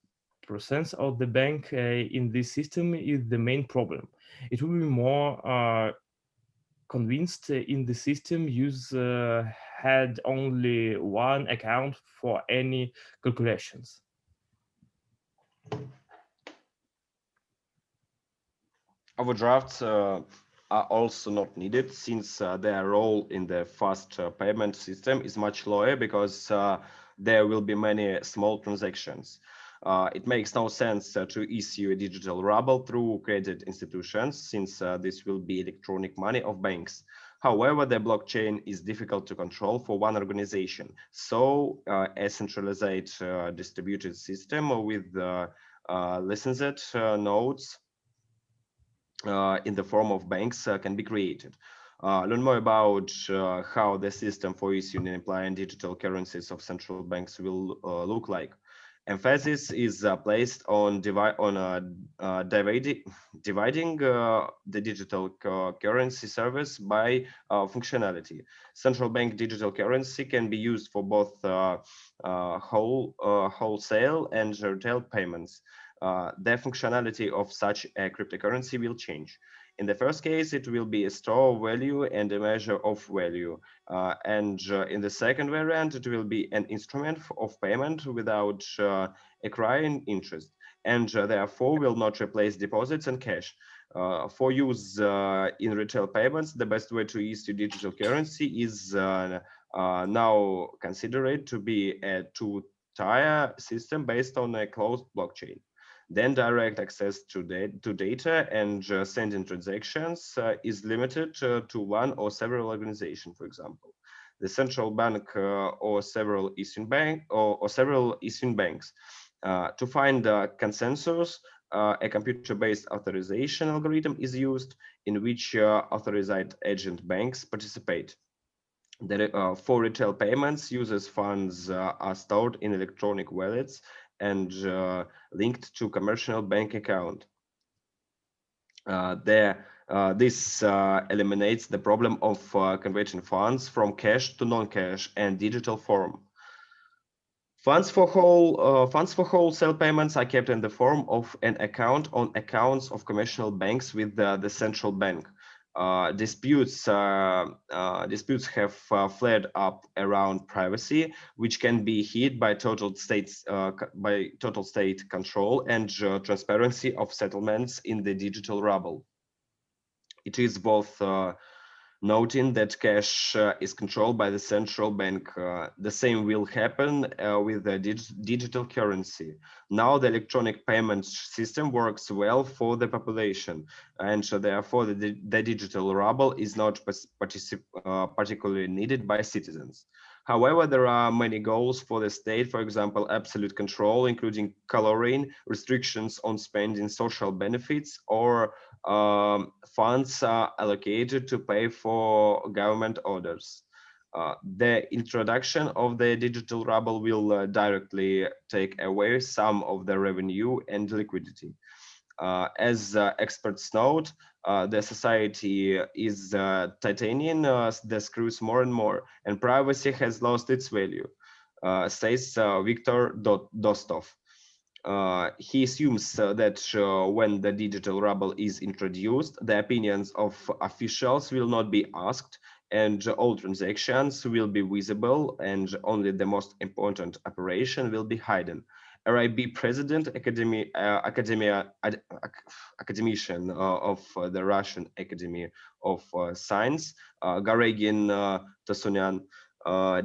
presence of the bank in this system is the main problem. It will be more convinced in the system use had only one account for any calculations. Overdrafts are also not needed since their role in the fast payment system is much lower because there will be many small transactions. It makes no sense to issue a digital ruble through credit institutions since this will be electronic money of banks. However, the blockchain is difficult to control for one organization. So a centralized distributed system with licensed nodes in the form of banks can be created. Learn more about how the system for issuing and applying digital currencies of central banks will look like. Emphasis is placed on dividing the digital currency service by functionality. Central bank digital currency can be used for both wholesale and retail payments. The functionality of such a cryptocurrency will change. In the first case, it will be a store of value and a measure of value. In the second variant, it will be an instrument of payment without acquiring interest, and therefore will not replace deposits and cash. For use in retail payments, the best way to issue digital currency is now considered to be a two-tier system based on a closed blockchain. Then direct access to data and sending transactions is limited to one or several organizations, for example, the central bank or several issuing banks. To find consensus, a computer-based authorization algorithm is used in which authorized agent banks participate. For retail payments, users' funds are stored in electronic wallets and linked to commercial bank account. This eliminates the problem of converting funds from cash to non-cash and digital form. Funds for wholesale payments are kept in the form of an account on accounts of commercial banks with the central bank. Disputes have flared up around privacy, which can be hid by total state control and transparency of settlements in the digital ruble. It is worth noting that cash is controlled by the central bank. The same will happen with the digital currency. Now the electronic payment system works well for the population, and so therefore the digital ruble is not particularly needed by citizens. However, there are many goals for the state, for example, absolute control, including coloring, restrictions on spending social benefits, or funds are allocated to pay for government orders. The introduction of the digital ruble will directly take away some of the revenue and liquidity. As experts note, the society is tightening the screws more and more, and privacy has lost its value, says Viktor Dostov. He assumes that when the digital ruble is introduced, the opinions of officials will not be asked, and all transactions will be visible, and only the most important operation will be hidden. RIB president, academician of the Russian Academy of Science, Garegin Tasunyan,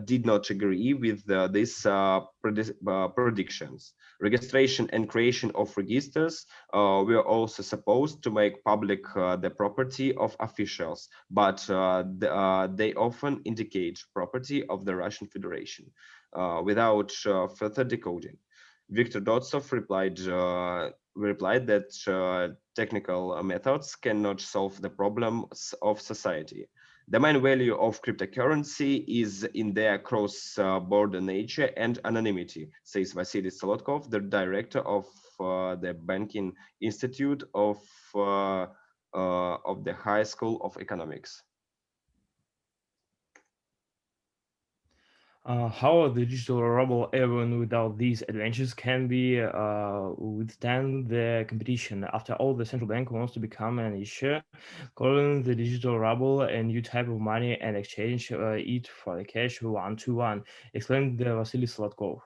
did not agree with these predictions. Registration and creation of registers were also supposed to make public the property of officials, but they often indicate property of the Russian Federation without further decoding. Viktor Dotsov replied that technical methods cannot solve the problems of society. The main value of cryptocurrency is in their cross-border nature and anonymity, says Vasily Solotkov, the director of the Banking Institute of the High School of Economics. How the digital ruble, even without these advantages, can be withstand the competition. After all, the central bank wants to become an issuer, calling the digital ruble a new type of money and exchange it for the cash 1-to-1, explained Vasily Solotkov.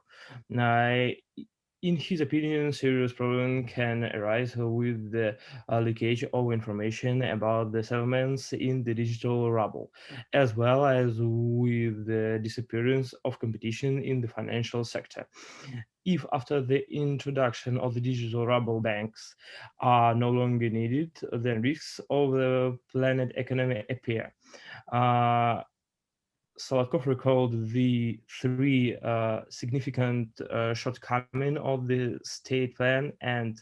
In his opinion, serious problem can arise with the leakage of information about the settlements in the digital ruble, as well as with the disappearance of competition in the financial sector. If after the introduction of the digital ruble banks are no longer needed, then risks of the planet economy appear. Solotkov recalled the three significant shortcomings of the state plan and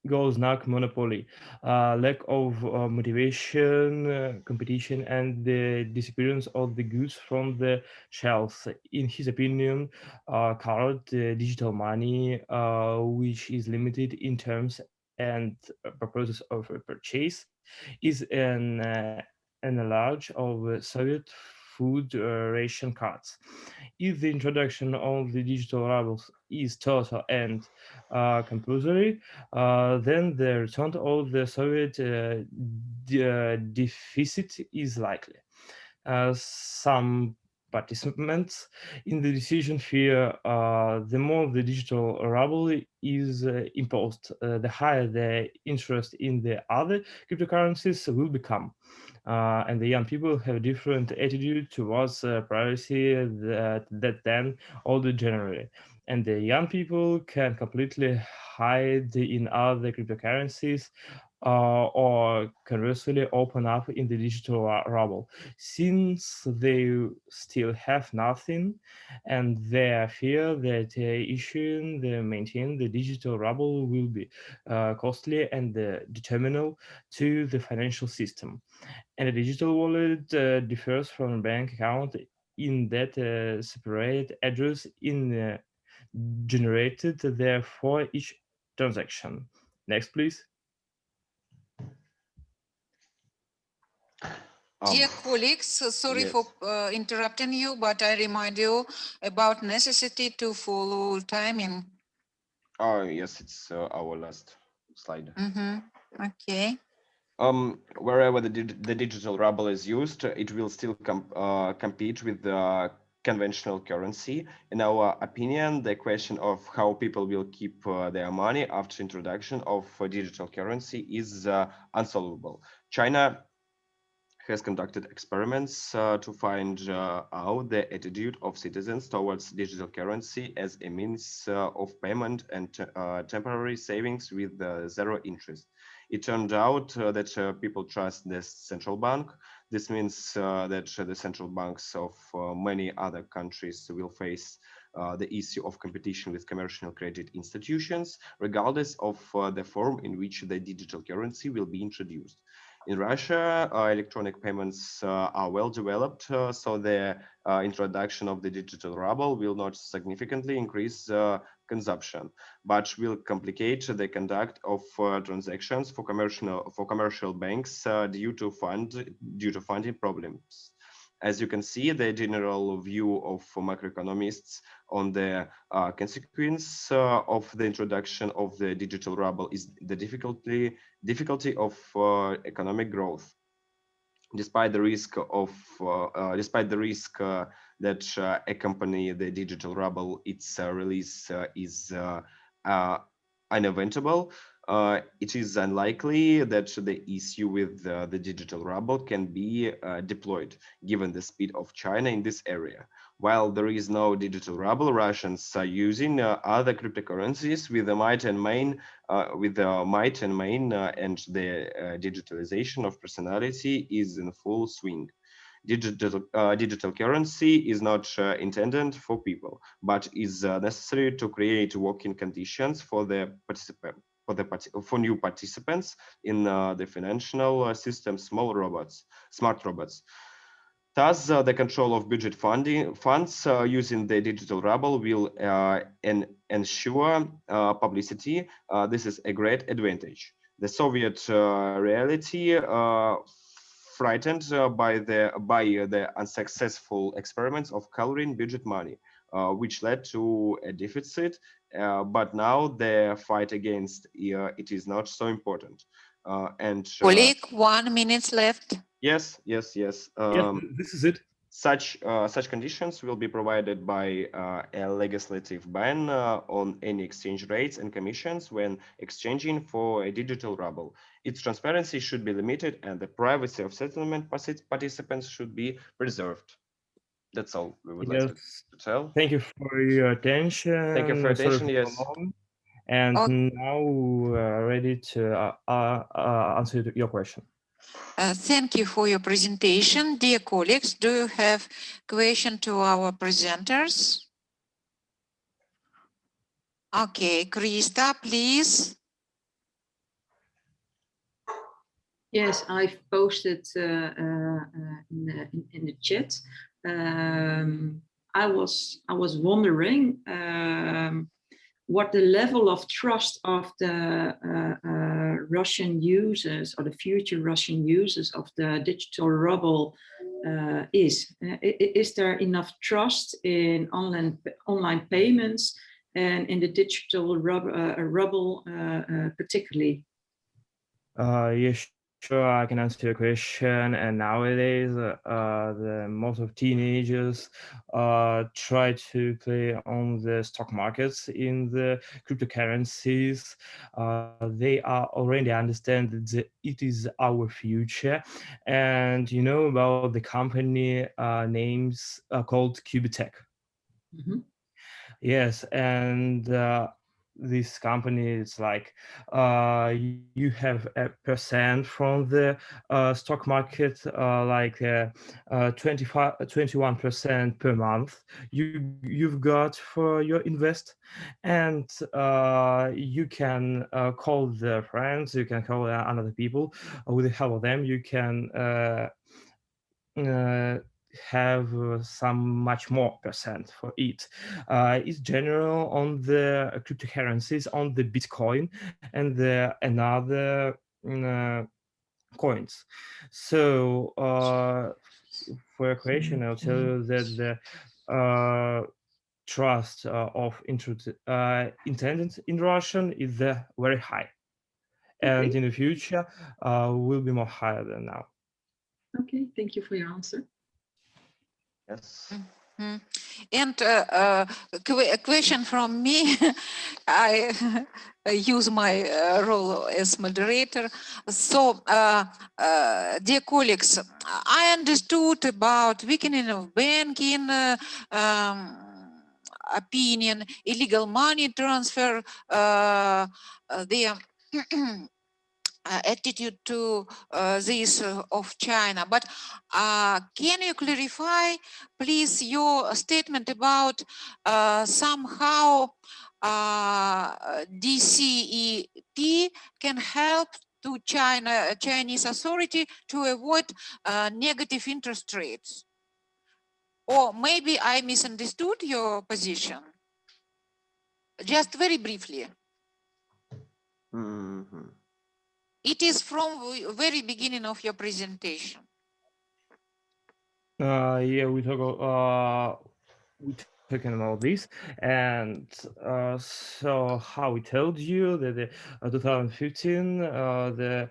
Goznak monopoly, lack of motivation, competition, and the disappearance of the goods from the shelves. In his opinion, current digital money, which is limited in terms and purposes of purchase, is an enlarge of Soviet food ration cards. If the introduction of the digital rubles is total and compulsory, then the return of the Soviet deficit is likely. Some participants in the decision fear the more the digital ruble is imposed, the higher the interest in the other cryptocurrencies will become. And the young people have a different attitude towards privacy than older generally. And the young people can completely hide in other cryptocurrencies or conversely open up in the digital ruble, since they still have nothing, and they fear that issuing the maintain the digital ruble will be costly and detrimental to the financial system. And a digital wallet differs from a bank account in that separate address in generated there for each transaction. Next, please. Dear colleagues, sorry yes. for interrupting you, but I remind you about necessity to follow timing. Oh, yes, it's our last slide. Okay. Wherever the digital ruble is used, it will still compete with the conventional currency. In our opinion, the question of how people will keep their money after introduction of digital currency is unsolvable. China has conducted experiments to find out the attitude of citizens towards digital currency as a means of payment and temporary savings with zero interest. It turned out that people trust the central bank. This means that the central banks of many other countries will face the issue of competition with commercial credit institutions, regardless of the form in which the digital currency will be introduced. In Russia, electronic payments are well developed, so the introduction of the digital ruble will not significantly increase consumption, but will complicate the conduct of transactions for commercial banks due to funding problems. As you can see, the general view of macroeconomists on the consequence of the introduction of the digital ruble is the difficulty of economic growth. Despite the risk that accompany the digital ruble, its release is unavoidable. It is unlikely that the issue with the digital ruble can be deployed, given the speed of China in this area. While there is no digital ruble, Russians are using other cryptocurrencies with the might and main, and the digitalization of personality is in full swing. Digital currency is not intended for people, but is necessary to create working conditions for the for new participants in the financial system, smart robots. Thus, the control of budget funds using the digital ruble will ensure publicity. This is a great advantage. The Soviet reality frightened by the unsuccessful experiments of coloring budget money, which led to a deficit. But now the fight against it is not so important. Colleague, 1 minute left. Yes. Yes, this is it. Such conditions will be provided by a legislative ban on any exchange rates and commissions when exchanging for a digital ruble. Its transparency should be limited and the privacy of settlement participants should be preserved. That's all we would like to tell. Thank you for your attention. Thank you for your attention. Yes. And Okay. now ready to answer your question. Thank you for your presentation. Dear colleagues, do you have question to our presenters? Okay, Krista, please. Yes, I've posted in the chat. I was wondering what the level of trust of the Russian users or the future Russian users of the digital ruble is. Is there enough trust in online payments and in the digital ruble particularly? Yes, sure, I can answer your question. And nowadays, the most of teenagers try to play on the stock markets in the cryptocurrencies. They are already understand that it is our future. And you know about the company names called Cubitech. Mm-hmm. Yes, and this company is like you have a percent from the stock market, like 21% per month you've got for your invest, and you can call the friends, you can call other people. With the help of them you can have some much more percent for it. It's general on the cryptocurrencies, on the Bitcoin and the another coins. So for a question, I'll tell you that the trust of intended in Russian is very high. and Okay. in the future will be more higher than now. Okay, thank you for your answer. Yes. Mhm. And a question from me. I use my role as moderator. So, dear colleagues, I understood about weakening of banking opinion, illegal money transfer, the attitude to this of China. But can you clarify, please, your statement about somehow DCEP can help to Chinese authority to avoid negative interest rates? Or maybe I misunderstood your position. Just very briefly. Mhm. It is from very beginning of your presentation. Yeah, we talking about this, and so how we told you that the 2015 the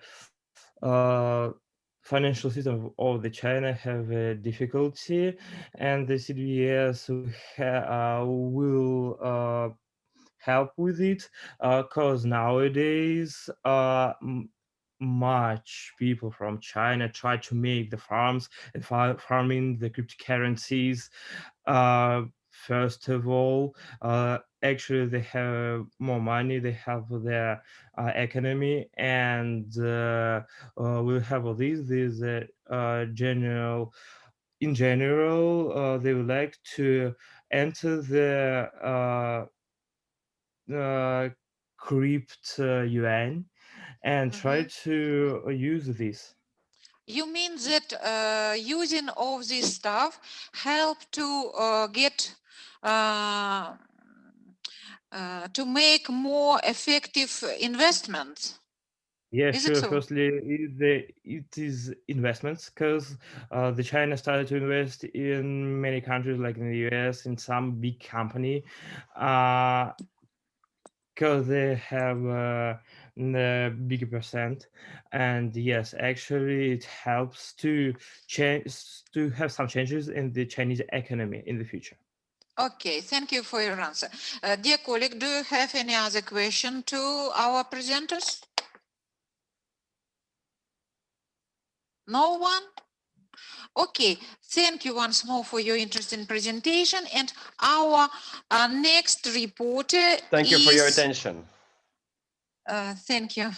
financial system of the China have a difficulty, and the CBS will help with it, because nowadays much people from China try to make the farms and farming the cryptocurrencies. First of all, actually they have more money, they have their economy, and we'll have all these general. In general, they would like to enter the crypto yuan and try to use this. You mean that using all this stuff help to get to make more effective investments? Yeah, Is it sure. so? Firstly, it is investments, because the China started to invest in many countries, like in the US, in some big company, because they have the bigger percent. And yes, actually, it helps to change, to have some changes in the Chinese economy in the future. Okay, thank you for your answer. Dear colleague, do you have any other question to our presenters? No one? Okay, thank you once more for your interesting presentation. And our next reporter Thank you for your is- attention. Thank you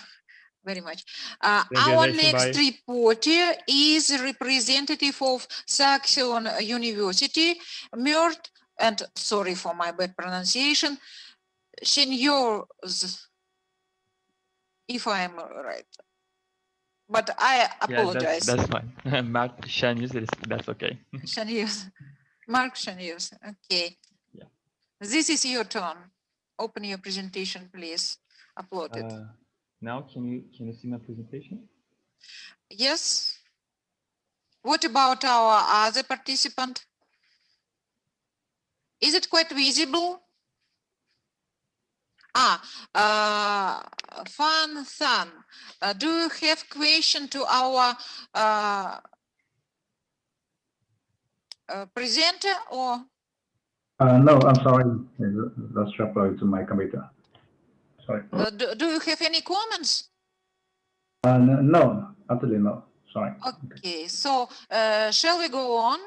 very much. Thank you, Our Daishin, next bye. reporter is a representative of Saxion University, Mert, and sorry for my bad pronunciation, seniors, if I am right. But I apologize. Yeah, that's fine. Mark Shanius, that's okay. Shanius, Mark Shanius, okay. Yeah. This is your turn. Open your presentation, please. Upload it. Now, can you see my presentation? Yes. What about our other participant? Is it quite visible? Fan Than, do you have question to our presenter or? No, I'm sorry. Let's upload to my computer. Sorry. Do you have any comments? No, absolutely no. Sorry. Okay, so shall we go on?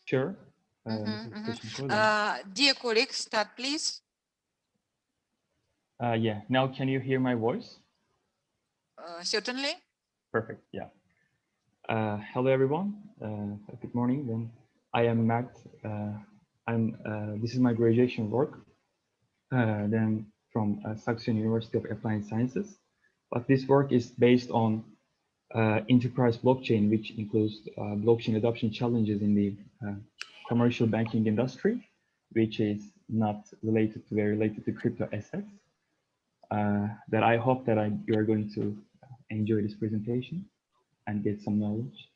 Sure. Dear colleagues, start please. Yeah, now can you hear my voice? Certainly. Perfect, yeah. Hello everyone, good morning. Then I am Mert. This is my graduation work, then from Saxion University of Applied Sciences. But this work is based on enterprise blockchain, which includes blockchain adoption challenges in the commercial banking industry, which is not very related to crypto assets. That I hope that you are going to enjoy this presentation and get some knowledge,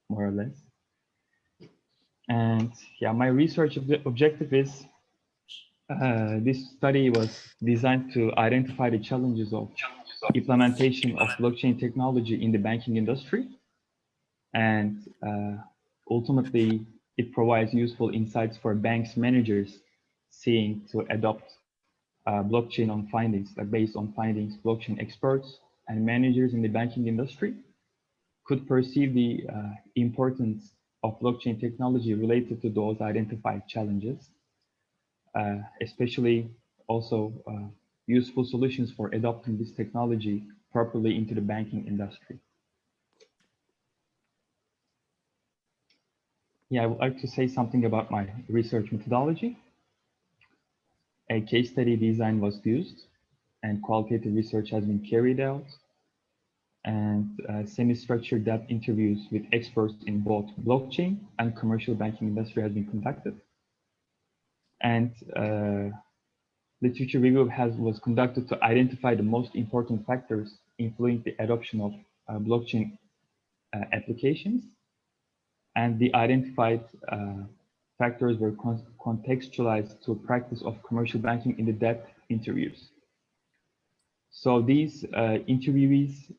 more or less. And yeah, my research objective is This study was designed to identify the challenges of implementation of blockchain technology in the banking industry. And ultimately, it provides useful insights for banks managers seeking to adopt blockchain on findings, like based on findings. Blockchain experts and managers in the banking industry could perceive the importance of blockchain technology related to those identified challenges, especially also useful solutions for adopting this technology properly into the banking industry. Yeah, I would like to say something about my research methodology. A case study design was used and qualitative research has been carried out, and semi-structured depth interviews with experts in both blockchain and commercial banking industry has been conducted. And literature review was conducted to identify the most important factors influencing the adoption of blockchain applications. And the identified factors were contextualized to a practice of commercial banking in the depth interviews. So these interviewees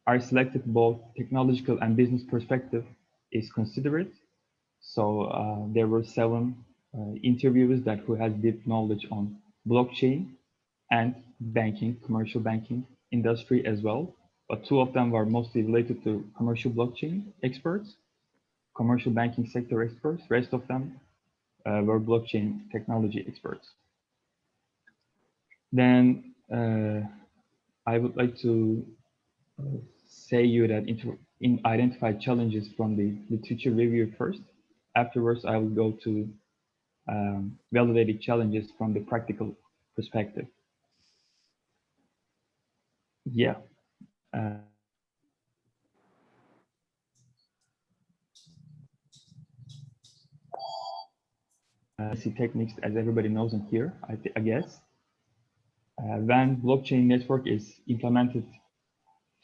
are selected both technological and business perspective is considered. So there were 7 interviewers who had deep knowledge on blockchain and banking, commercial banking industry as well. But 2 of them were mostly related to commercial blockchain experts, commercial banking sector experts. Rest of them were blockchain technology experts. Then I would like to say you that identify challenges from the literature review first. Afterwards, I will go to validated challenges from the practical perspective. Yeah. Techniques, as everybody knows in here, I guess. When blockchain network is implemented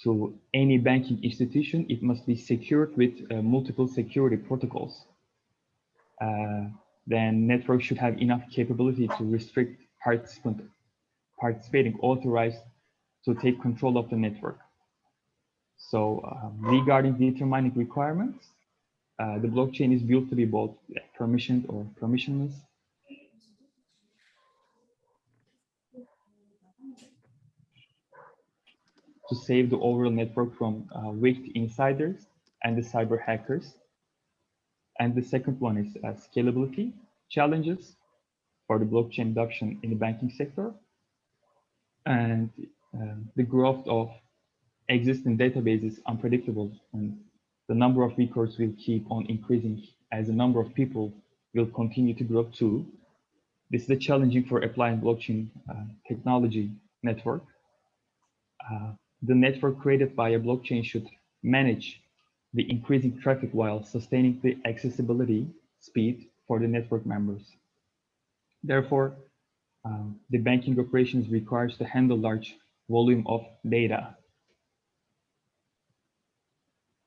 to any banking institution, it must be secured with multiple security protocols. Then network should have enough capability to restrict participating authorized to take control of the network. So regarding determining requirements, the blockchain is built to be both permissioned or permissionless. To save the overall network from weak insiders and the cyber hackers. And the second one is scalability challenges for the blockchain adoption in the banking sector. And the growth of existing databases is unpredictable, and the number of records will keep on increasing as the number of people will continue to grow too. This is challenging for applying blockchain technology network. The network created by a blockchain should manage the increasing traffic while sustaining the accessibility speed for the network members. Therefore, the banking operations requires to handle large volume of data.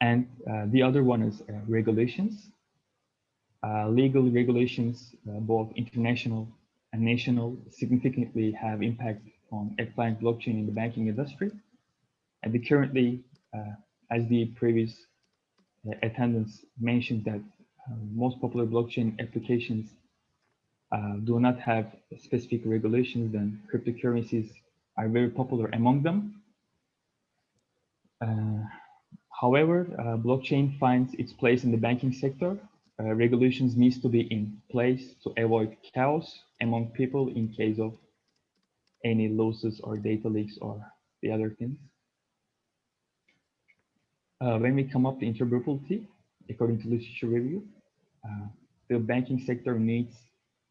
And the other one is regulations. Legal regulations, both international and national, significantly have impact on applying blockchain in the banking industry. And currently, as the previous attendants mentioned, that most popular blockchain applications do not have specific regulations, then cryptocurrencies are very popular among them. However, blockchain finds its place in the banking sector. Regulations needs to be in place to avoid chaos among people in case of any losses or data leaks or the other things. When we come up to interoperability, according to literature review, the banking sector needs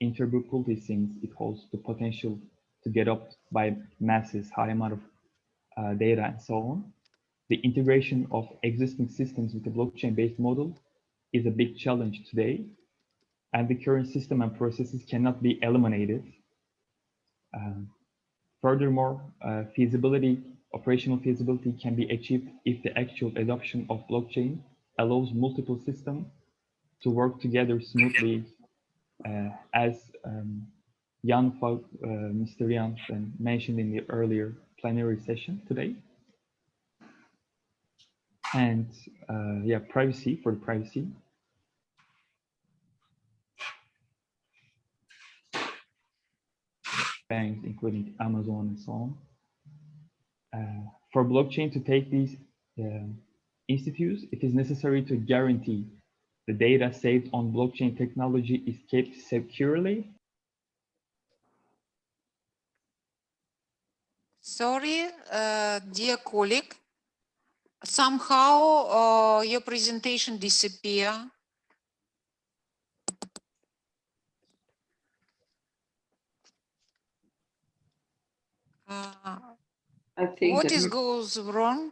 interoperability since it holds the potential to get up by masses, high amount of data and so on. The integration of existing systems with the blockchain-based model is a big challenge today, and the current system and processes cannot be eliminated. Furthermore, operational feasibility can be achieved if the actual adoption of blockchain allows multiple systems to work together smoothly as Jan Falk, Mr. Jan mentioned in the earlier plenary session today. And yeah, privacy, for the privacy. Banks, including Amazon and so on. For blockchain to take these institutes, it is necessary to guarantee the data saved on blockchain technology is kept securely. Sorry, dear colleague, somehow your presentation disappeared. I think What that goes wrong?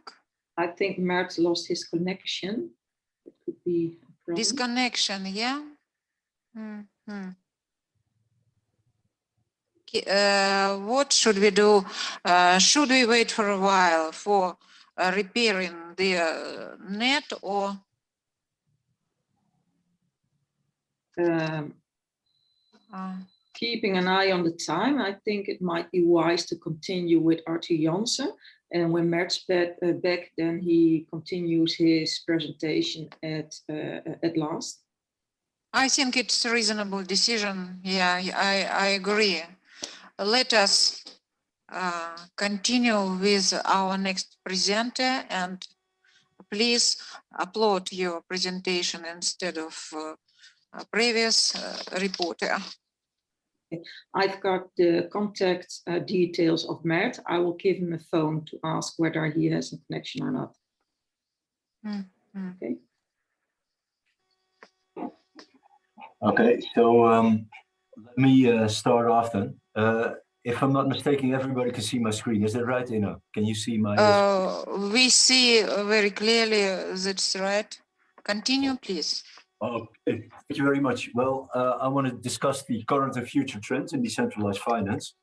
I think Mert lost his connection. It could be a problem. Disconnection, yeah? What should we do? Should we wait for a while for repairing the net, or? Keeping an eye on the time, I think it might be wise to continue with Arthur Janssen. And when Mert's back, then he continues his presentation at last. I think it's a reasonable decision. Yeah, I agree. Let us continue with our next presenter, and please upload your presentation instead of previous reporter. I've got the contact details of Mert. I will give him a phone to ask whether he has a connection or not. Okay. Okay, so let me start off then. If I'm not mistaken, everybody can see my screen. Is that right, Ina? Can you see my We see very clearly, that's right. Continue, please. Okay, thank you very much. Well, I want to discuss the current and future trends in decentralized finance.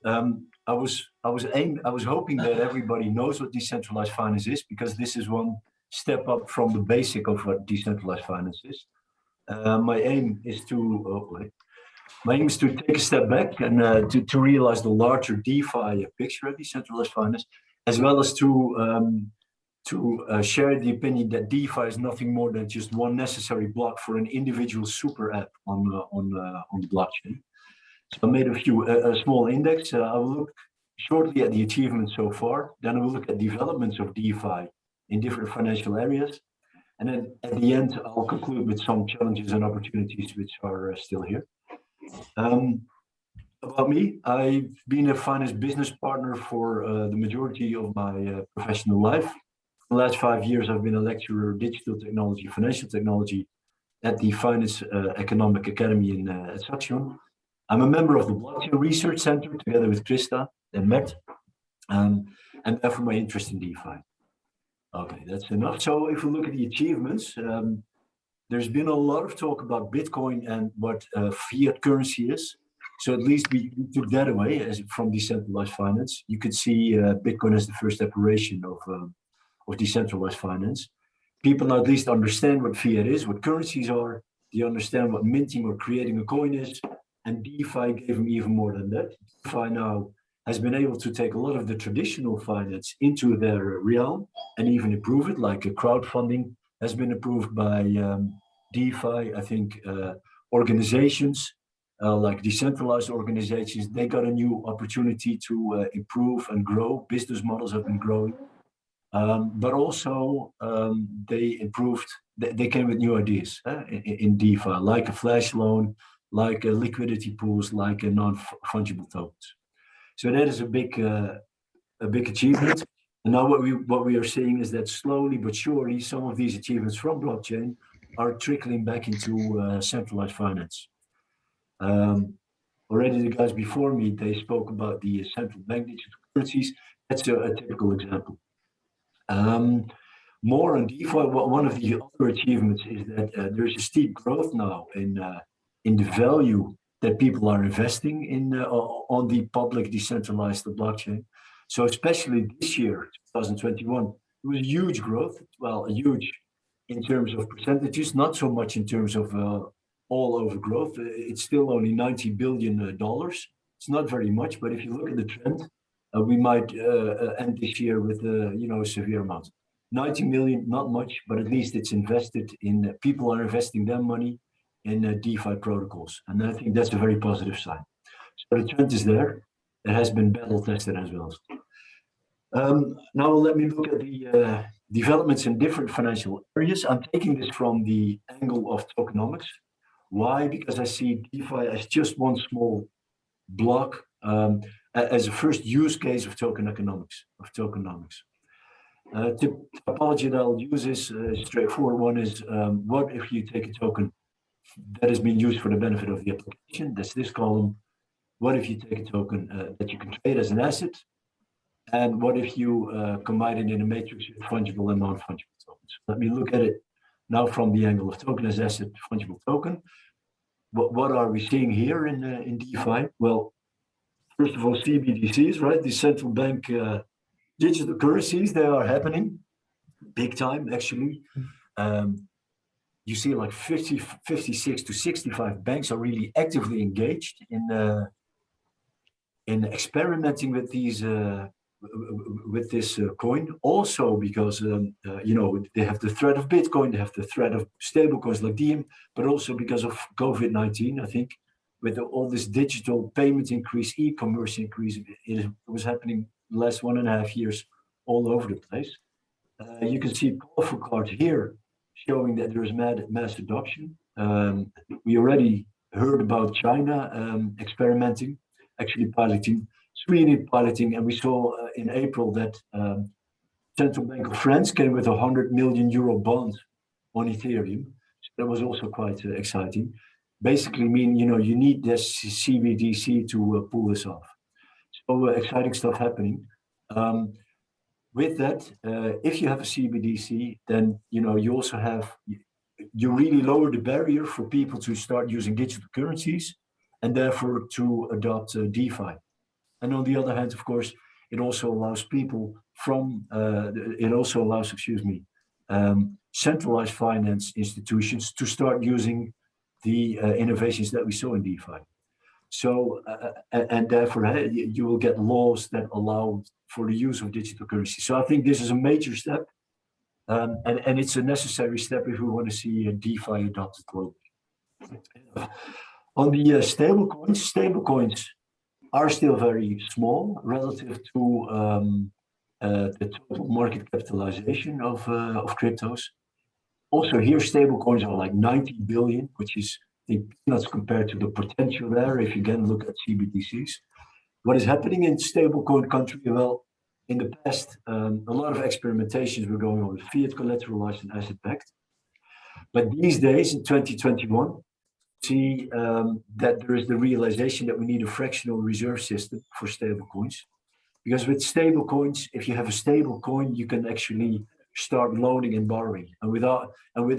I was hoping that everybody knows what decentralized finance is, because this is one step up from the basic of what decentralized finance is. My aim is to take a step back and to realize the larger DeFi picture of decentralized finance, as well as to share the opinion that DeFi is nothing more than just one necessary block for an individual super app on the blockchain. So I made a small index. I will look shortly at the achievements so far. Then I will look at developments of DeFi in different financial areas. And then at the end, I'll conclude with some challenges and opportunities which are still here. About me, I've been a finance business partner for the majority of my professional life. For the last 5 years, I've been a lecturer of digital technology, financial technology at the Finance Economic Academy at Saxion. I'm a member of the Blockchain Research Center together with Krista and Mert, and therefore my interest in DeFi. Okay, that's enough. So if we look at the achievements, there's been a lot of talk about Bitcoin and what fiat currency is. So at least we took that away as from decentralized finance. You could see Bitcoin as the first iteration of decentralized finance. People now at least understand what fiat is, what currencies are. They understand what minting or creating a coin is. And DeFi gave them even more than that. DeFi now has been able to take a lot of the traditional finance into their realm and even improve it, like crowdfunding has been approved by DeFi. I think organizations, like decentralized organizations, they got a new opportunity to improve and grow. Business models have been growing. But also they came with new ideas in DeFi, like a flash loan, like liquidity pools, like a non-fungible tokens. So that is a big achievement. And now what we are seeing is that slowly but surely some of these achievements from blockchain are trickling back into centralized finance. Already the guys before me, they spoke about the central bank digital currencies. That's a typical example. More on DeFi, one of the other achievements is that there's a steep growth now in the value that people are investing in on the public decentralized blockchain. So especially this year, 2021, it was huge growth. Well, huge in terms of percentages, not so much in terms of all over growth. It's still only $90 billion It's not very much, but if you look at the trend, we might end this year with a severe amount. 90 million, not much, but at least it's invested in, people are investing their money in DeFi protocols. And I think that's a very positive sign. So the trend is there. It has been battle tested as well. Now let me look at the developments in different financial areas. I'm taking this from the angle of tokenomics. Why? Because I see DeFi as just one small block as a first use case of tokenomics. The topology that I'll use is straightforward. One is what if you take a token that has been used for the benefit of the application? That's this column. What if you take a token that you can trade as an asset? And what if you combine it in a matrix with fungible and non-fungible tokens? Let me look at it now from the angle of token as asset, fungible token. What are we seeing here in DeFi? Well, first of all, CBDCs, right? The central bank digital currencies, they are happening big time, actually. You see like 56 to 65 banks are really actively engaged in experimenting with these with this coin. Also because they have the threat of Bitcoin, they have the threat of stable coins like Diem, but also because of COVID-19, I think, with all this digital payment increase, e-commerce increase, it was happening the last 1.5 years all over the place. You can see colorful cards here showing that there is mass adoption. We already heard about China experimenting, actually piloting, Sweden piloting, and we saw in April that Central Bank of France came with a 100 million euro bond on Ethereum. So that was also quite exciting. Basically mean, you need this CBDC to pull this off. So exciting stuff happening. With that, if you have a CBDC, then you also you really lower the barrier for people to start using digital currencies and therefore to adopt DeFi. And on the other hand, of course, it also allows people centralized finance institutions to start using the innovations that we saw in DeFi. So, and therefore you will get laws that allow for the use of digital currency. So I think this is a major step, and it's a necessary step if we want to see DeFi adopted globally. On the stablecoins are still very small relative to the total market capitalization of cryptos. Also here, stablecoins are like 90 billion, which is peanuts compared to the potential there. If you again look at CBDCs, what is happening in stablecoin country? Well, in the past, a lot of experimentations were going on with fiat collateralized and asset backed. But these days, in 2021, see that there is the realization that we need a fractional reserve system for stablecoins. Because with stablecoins, if you have a stable coin, you can actually start loaning and borrowing. And with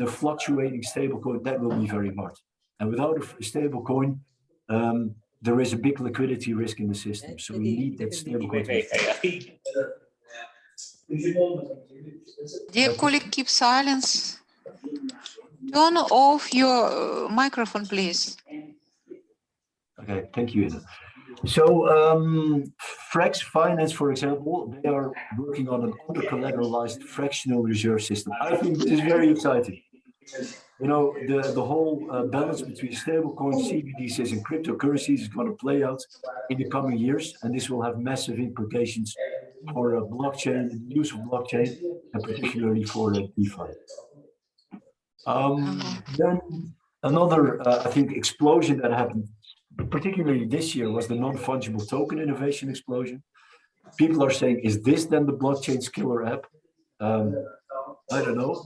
a fluctuating stablecoin, that will be very hard. And without a stable coin, there is a big liquidity risk in the system. So we need that stable coin. Dear colleague, keep silence. Turn off your microphone, please. Okay, thank you, Ida. So Frax Finance, for example, they are working on an under-collateralized fractional reserve system. I think this is very exciting. The whole balance between stablecoins, CBDCs, and cryptocurrencies is going to play out in the coming years, and this will have massive implications for blockchain, the use of blockchain, and particularly for DeFi. Then another, I think, explosion that happened, particularly this year, was the non-fungible token innovation explosion. People are saying, is this then the blockchain's killer app? I don't know.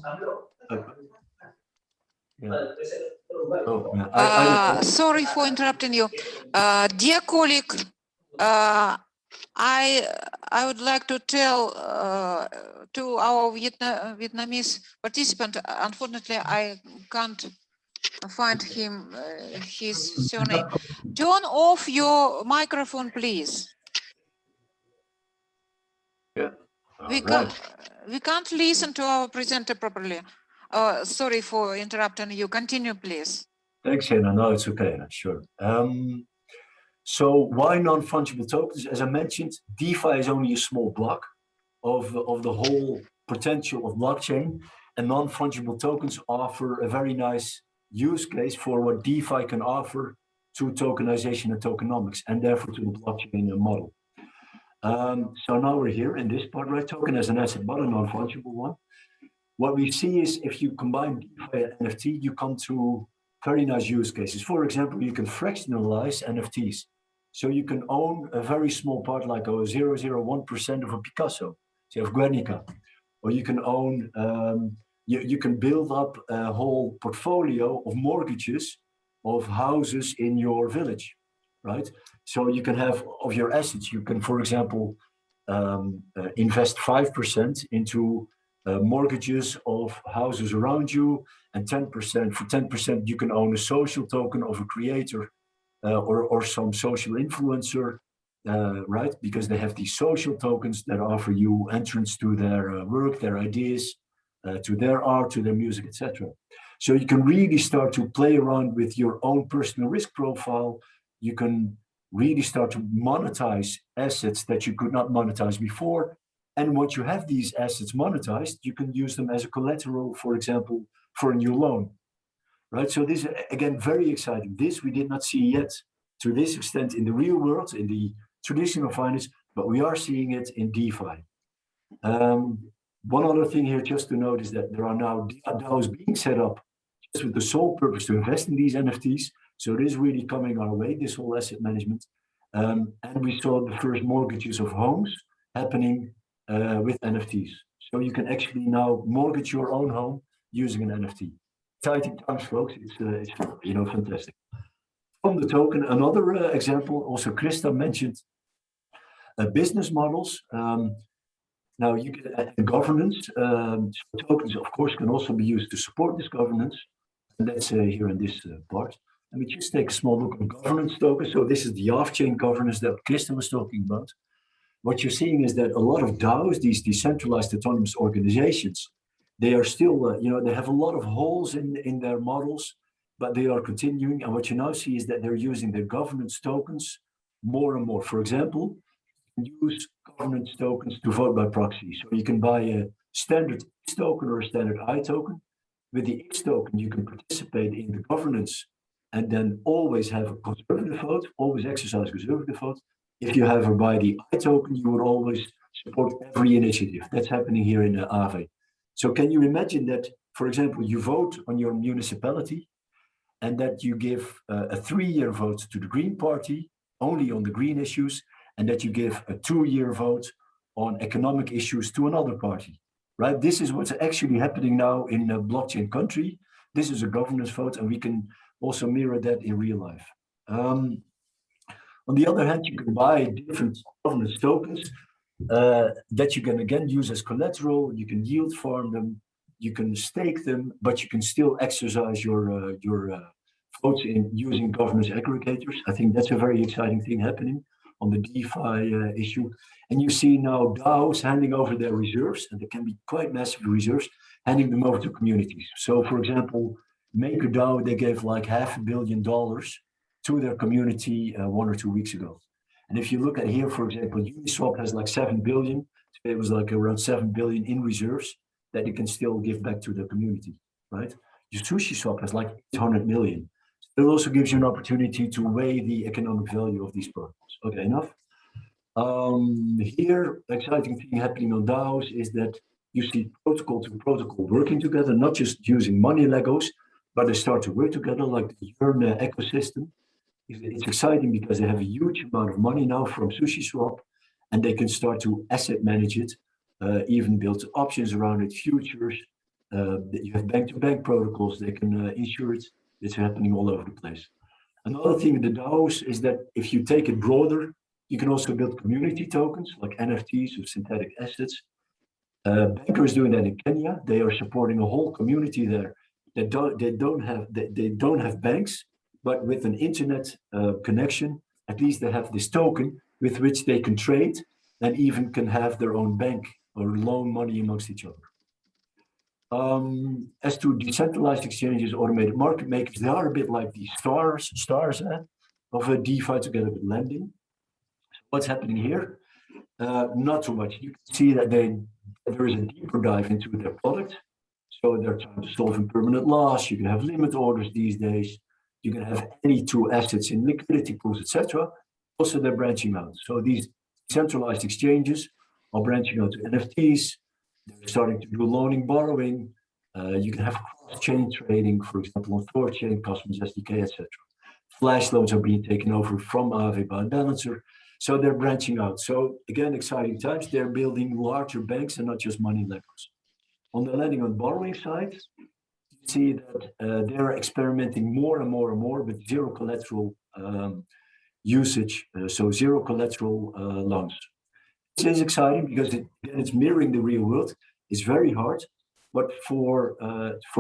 Sorry for interrupting you. Dear colleague, I would like to tell to our Vietnamese participant, unfortunately, I can't find his surname. Turn off your microphone, please. Yeah. We can't listen to our presenter properly. Sorry for interrupting you. Continue, please. Thanks, Hannah. No, it's okay. Sure. So why non-fungible tokens? As I mentioned, DeFi is only a small block of the whole potential of blockchain, and non-fungible tokens offer a very nice use case for what DeFi can offer to tokenization and tokenomics, and therefore to the blockchain model. So now we're here in this part, right? Token as an asset, but a non-fungible one. What we see is if you combine DeFi and NFT, you come to very nice use cases. For example, you can fractionalize NFTs. So you can own a very small part, like a 0.001% of a Picasso, say of Guernica, or you can own, you can build up a whole portfolio of mortgages of houses in your village, right? So you can have of your assets, you can, for example, invest 5% into mortgages of houses around you, and 10%, for 10%, you can own a social token of a creator or some social influencer, right? Because they have these social tokens that offer you entrance to their work, their ideas, to their art, to their music, etc. So you can really start to play around with your own personal risk profile. You can really start to monetize assets that you could not monetize before. And once you have these assets monetized, you can use them as a collateral, for example, for a new loan, right? So this is, again, very exciting. This we did not see yet to this extent in the real world, in the traditional finance, but we are seeing it in DeFi. One other thing here just to note is that there are now DAOs being set up just with the sole purpose to invest in these NFTs. So it is really coming our way, this whole asset management. And we saw the first mortgages of homes happening with NFTs. So you can actually now mortgage your own home using an NFT. Exciting times, folks. It's fantastic. From the token, another example, also Krista mentioned business models. Now you can governance. So tokens, of course, can also be used to support this governance. And that's here in this part. Let me just take a small look at governance tokens. So this is the off-chain governance that Krista was talking about. What you're seeing is that a lot of DAOs, these decentralized autonomous organizations, they are still, they have a lot of holes in their models, but they are continuing. And what you now see is that they're using their governance tokens more and more. For example, use governance tokens to vote by proxy. So you can buy a standard X token or a standard I token. With the X token, you can participate in the governance and then always have a conservative vote, always exercise conservative vote. If you have a by the I token, you would always support every initiative. That's happening here in Aave. So can you imagine that, for example, you vote on your municipality and that you give a 3-year vote to the Green Party, only on the green issues, and that you give a 2-year vote on economic issues to another party, right? This is what's actually happening now in a blockchain country. This is a governance vote, and we can also mirror that in real life. On the other hand, you can buy different governance tokens that you can again use as collateral. You can yield farm them, you can stake them, but you can still exercise your votes in using governance aggregators. I think that's a very exciting thing happening on the DeFi issue. And you see now DAOs handing over their reserves, and they can be quite massive reserves, handing them over to communities. So for example, MakerDAO, they gave like $500 million to their community 1 or 2 weeks ago. And if you look at here, for example, Uniswap has like 7 billion. It was like around 7 billion in reserves that you can still give back to the community, right? SushiSwap has like 800 million. It also gives you an opportunity to weigh the economic value of these protocols. Okay, enough. Here, exciting thing happening on DAOs is that you see protocol to protocol working together, not just using money Legos, but they start to work together like the Yearn ecosystem. It's exciting because they have a huge amount of money now from SushiSwap, and they can start to asset manage it, even build options around it, futures. You have bank-to-bank protocols, they can insure it. It's happening all over the place. Another thing in the DAOs is that if you take it broader, you can also build community tokens like NFTs or synthetic assets. Banker is doing that in Kenya. They are supporting a whole community there. They don't have banks, but with an internet connection, at least they have this token with which they can trade and even can have their own bank or loan money amongst each other. As to decentralized exchanges, automated market makers, they are a bit like these stars. of a DeFi together with lending. What's happening here? Not too much. You can see that there is a deeper dive into their product. So they're trying to solve impermanent loss. You can have limit orders these days. You can have any two assets in liquidity pools, etc. Also, they're branching out. So these centralized exchanges are branching out to NFTs. They're starting to do loaning, borrowing. You can have cross-chain trading, for example, on Thorchain, Cosmos SDK, etc. Flash loans are being taken over from Aave by Balancer. So they're branching out. So again, exciting times. They're building larger banks and not just money lenders. On the lending and borrowing side, you see that they're experimenting more and more and more with zero collateral usage. So zero collateral loans. This is exciting because it's mirroring the real world. It's very hard, but for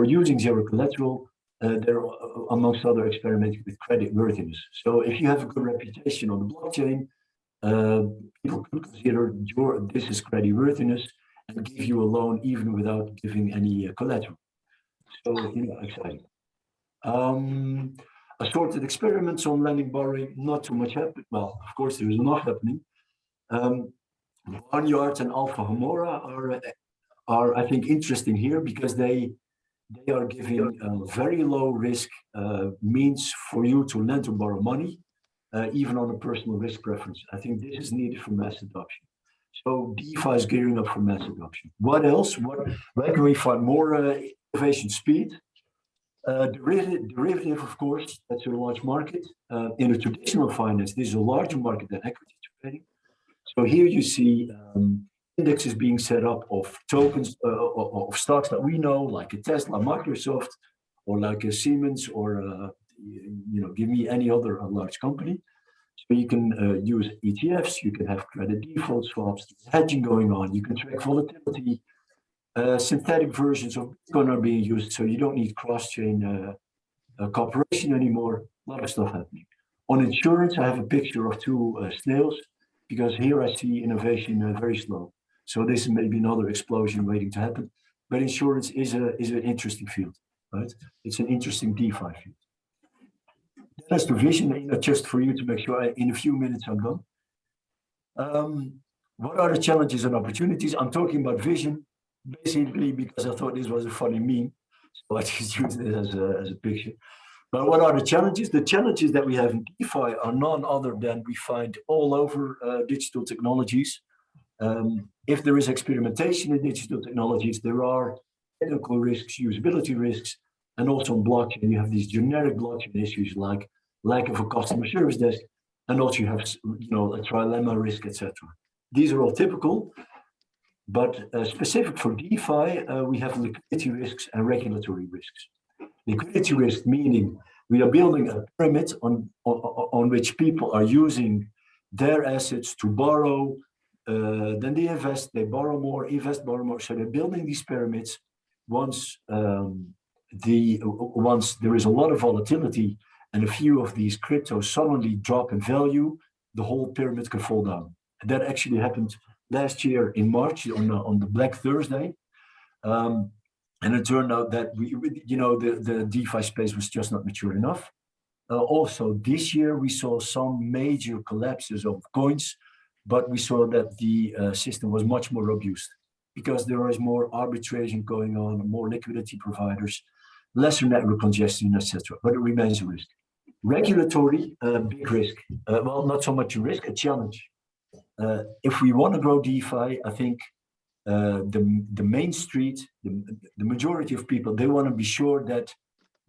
using zero collateral, they're amongst other experimenting with credit worthiness. So if you have a good reputation on the blockchain, people could consider this is credit worthiness and give you a loan even without giving any collateral. So exciting. Assorted experiments on lending, borrowing, not too much happening. Well, of course, there is enough happening. Barnyard and Alpha Homora are I think interesting here because they are giving very low risk means for you to lend or borrow money, even on a personal risk preference. I think this is needed for mass adoption. So DeFi is gearing up for mass adoption. What else? Where can we find more innovation? Speed. Derivative, of course, that's a large market. In a traditional finance, this is a larger market than equity trading. So here you see indexes being set up of tokens of stocks that we know, like a Tesla, Microsoft, or like a Siemens, or give me any other large company. So you can use ETFs, you can have credit default swaps, hedging going on, you can track volatility. Synthetic versions of Bitcoin are being used, so you don't need cross-chain cooperation anymore. A lot of stuff happening. On insurance, I have a picture of two snails, because here I see innovation very slow. So this is maybe another explosion waiting to happen. But insurance is an interesting field, right? It's an interesting DeFi field. That's the vision, just for you to make sure in a few minutes I'm done. What are the challenges and opportunities? I'm talking about vision, basically because I thought this was a funny meme. So I just use this as a picture. But what are the challenges? The challenges that we have in DeFi are none other than we find all over digital technologies. If there is experimentation in digital technologies, there are technical risks, usability risks, and also on blockchain, you have these generic blockchain issues like lack of a customer service desk, and also you have a trilemma risk, etc. These are all typical, but specific for DeFi, we have liquidity risks and regulatory risks. Liquidity risk meaning we are building a pyramid on which people are using their assets to borrow, then they invest, they borrow more, invest, borrow more. So they're building these pyramids. Once there is a lot of volatility and a few of these cryptos suddenly drop in value, the whole pyramid can fall down. And that actually happened last year in March on the Black Thursday. And it turned out that the DeFi space was just not mature enough. Also, this year we saw some major collapses of coins, but we saw that the system was much more robust because there is more arbitration going on, more liquidity providers, lesser network congestion, etc. But it remains a risk. Regulatory, big risk. Well, not so much a risk, a challenge. If we want to grow DeFi, I think the main street, the majority of people, they want to be sure that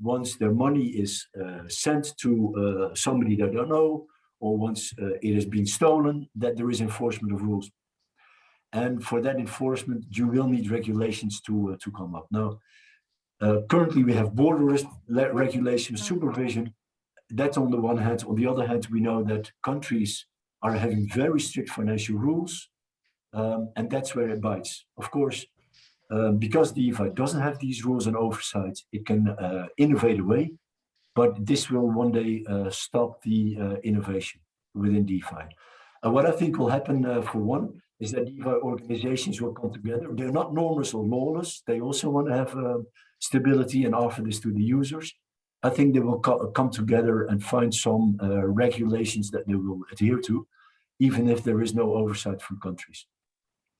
once their money is sent to somebody they don't know, or once it has been stolen, that there is enforcement of rules. And for that enforcement, you will need regulations to come up. Now, currently we have border regulation, supervision. That's on the one hand. On the other hand, we know that countries are having very strict financial rules, and that's where it bites. Of course, because DeFi doesn't have these rules and oversight, it can innovate away, but this will one day stop the innovation within DeFi. What I think will happen for one is that DeFi organizations will come together. They're not normless or lawless. They also want to have stability and offer this to the users. I think they will come together and find some regulations that they will adhere to, even if there is no oversight from countries.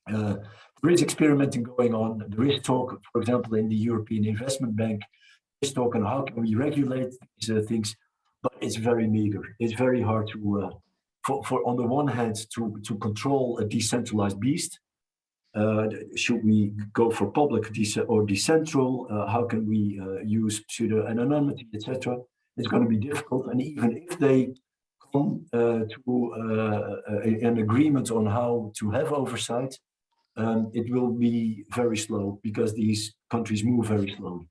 There is experimenting going on. There is talk, for example, in the European Investment Bank, there is talk on how can we regulate these things, but it's very meager. It's very hard to, for on the one hand, to control a decentralized beast. Should we go for public or decentral? How can we use pseudo anonymity, etc.? It's going to be difficult. And even if they come to an agreement on how to have oversight, it will be very slow because these countries move very slowly.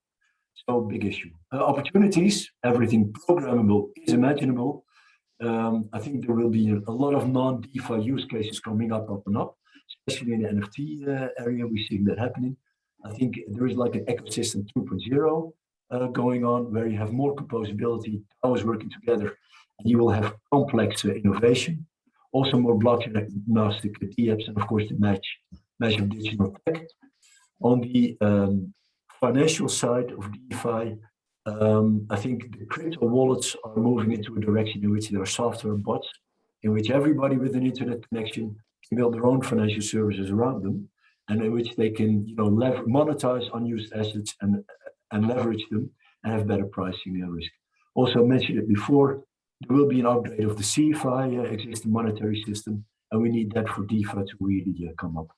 So big issue. Opportunities, everything programmable is imaginable. I think there will be a lot of non-DeFi use cases coming up and up, especially in the NFT area. We're seeing that happening. I think there is like an ecosystem 2.0 going on where you have more composability, DAOs working together, and you will have complex innovation. Also more blockchain agnostic DApps, and of course the match of digital tech. On the financial side of DeFi, I think the crypto wallets are moving into a direction in which there are software bots, in which everybody with an internet connection can build their own financial services around them, and in which they can, monetize unused assets and leverage them and have better pricing and risk. Also mentioned it before, there will be an upgrade of the CeFi existing monetary system, and we need that for DeFi to really come up.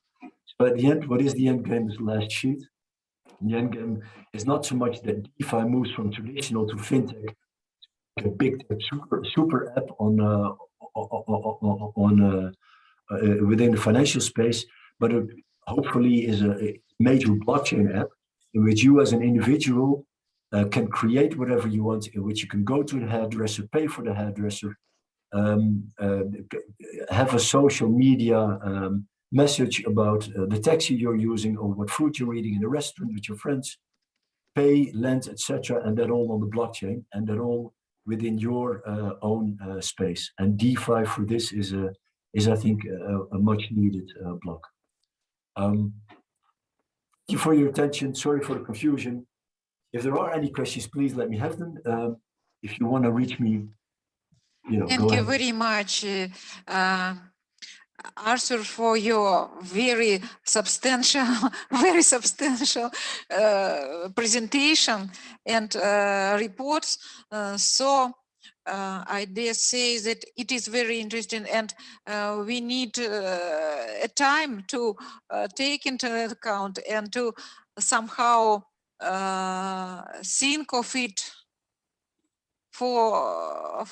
So at the end, what is the end game is the last sheet. The end game is not so much that DeFi moves from traditional to fintech, a big super app on within the financial space, but it hopefully is a major blockchain app in which you as an individual can create whatever you want, in which you can go to the hairdresser, pay for the hairdresser, have a social media message about the taxi you're using or what food you're eating in a restaurant with your friends, pay, lend, etc., and that all on the blockchain, and that all within your own space. And DeFi for this is I think a much needed block. Thank you for your attention. Sorry for the confusion. If there are any questions, please let me have them. If you want to reach me, Thank you very much, Arthur, for your very substantial presentation and reports. I dare say that it is very interesting, and we need a time to take into account and to somehow think of it for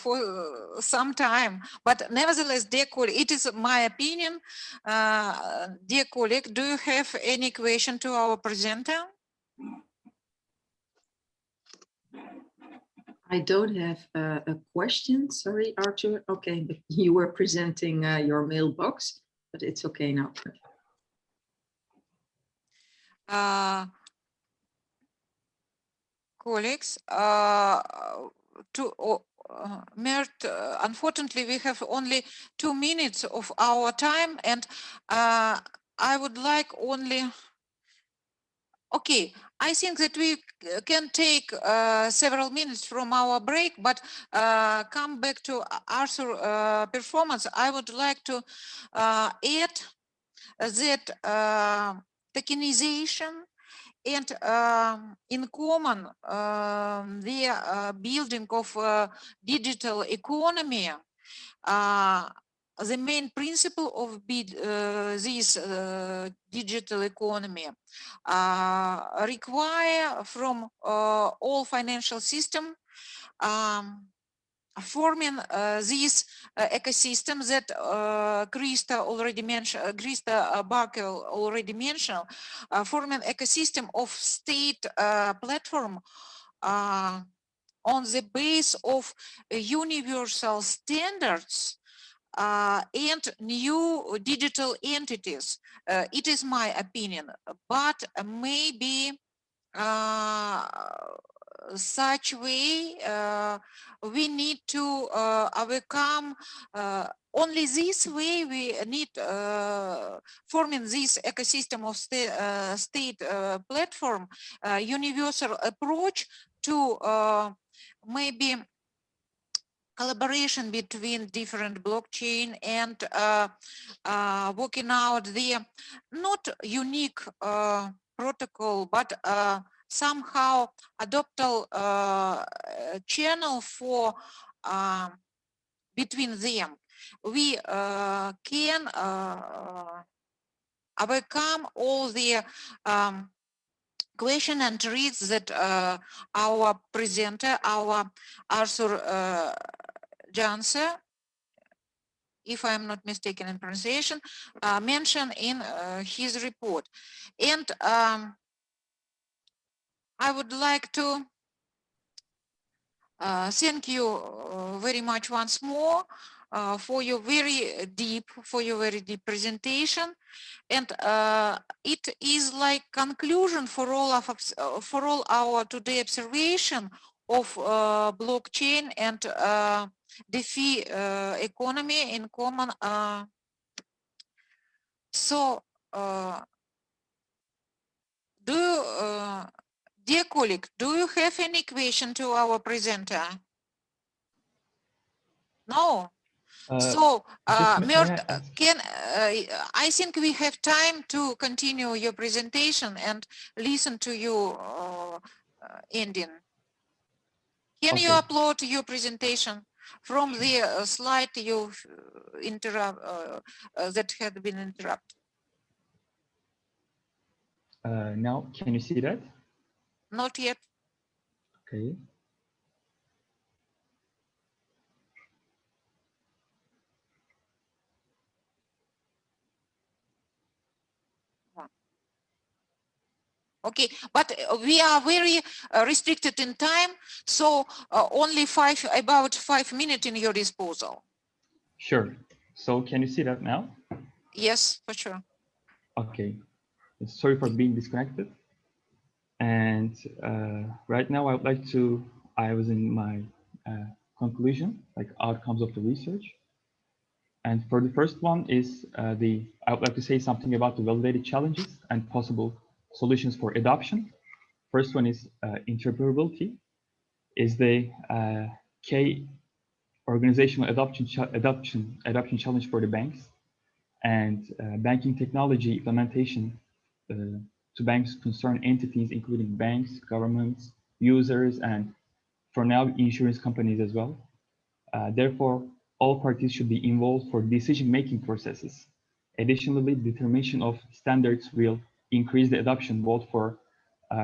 some time. But nevertheless, dear colleague, it is my opinion. Dear colleague, do you have any question to our presenter? I don't have a question. Sorry, Arthur. Okay, but you were presenting your mailbox, but it's okay now. Colleagues, Mert, unfortunately, we have only 2 minutes of our time, and I would like only. Okay, I think that we can take several minutes from our break, but come back to Arthur performance. I would like to add that tokenization and in common the building of digital economy, the main principle of this digital economy require from all financial system forming this ecosystem that Krista Barkel already mentioned, forming ecosystem of state platform on the base of universal standards and new digital entities. It is my opinion, but maybe such way we need to overcome. Only this way we need forming this ecosystem of state platform, universal approach to maybe collaboration between different blockchain and working out the not unique protocol, but somehow adopt a channel for between them. We can overcome all the question and reads that our presenter, our Arthur Janse, if I'm not mistaken in pronunciation, mentioned in his report. And I would like to thank you very much once more for your very deep presentation. And it is like conclusion for all of for all our today observation of blockchain and DeFi economy in common. So, do you, dear colleague, do you have any question to our presenter? No. So, Mert, I think we have time to continue your presentation and listen to you ending. Can you upload your presentation from the slide you that had been interrupted? Now, can you see that? Not yet. Okay. Okay, but we are very restricted in time, so only about 5 minutes in your disposal. Sure. So can you see that now? Yes, for sure. Okay. Sorry for being disconnected. And right now I would like to, I was in my conclusion, like outcomes of the research. And for the first one is I would like to say something about the validated challenges and possible solutions for adoption. First one is interoperability, is the key organizational adoption challenge for the banks, and banking technology implementation to banks concerned entities, including banks, governments, users, and for now, insurance companies as well. Therefore, all parties should be involved for decision-making processes. Additionally, determination of standards will increase the adoption both for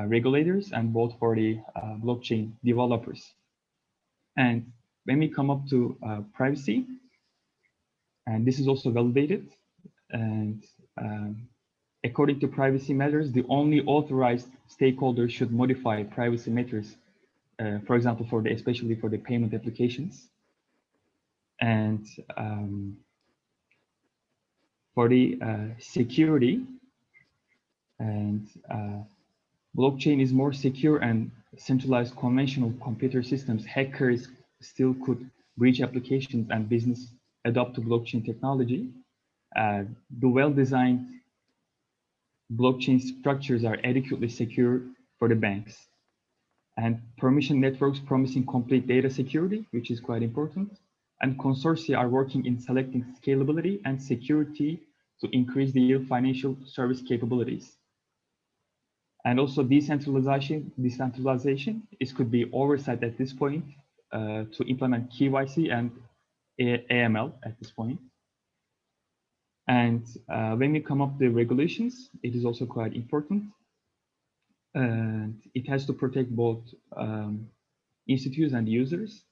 regulators and both for the blockchain developers. And when we come up to privacy, and this is also validated, and according to privacy matters, the only authorized stakeholders should modify privacy matters, for example, especially for the payment applications. And for the security, and blockchain is more secure and centralized conventional computer systems. Hackers still could breach applications and business adopt to blockchain technology. The well-designed blockchain structures are adequately secure for the banks. And permission networks promising complete data security, which is quite important. And consortia are working in selecting scalability and security to increase the financial service capabilities. And also decentralization could be oversight at this point to implement KYC and AML at this point. And when we come up with the regulations, it is also quite important. And it has to protect both institutes and users.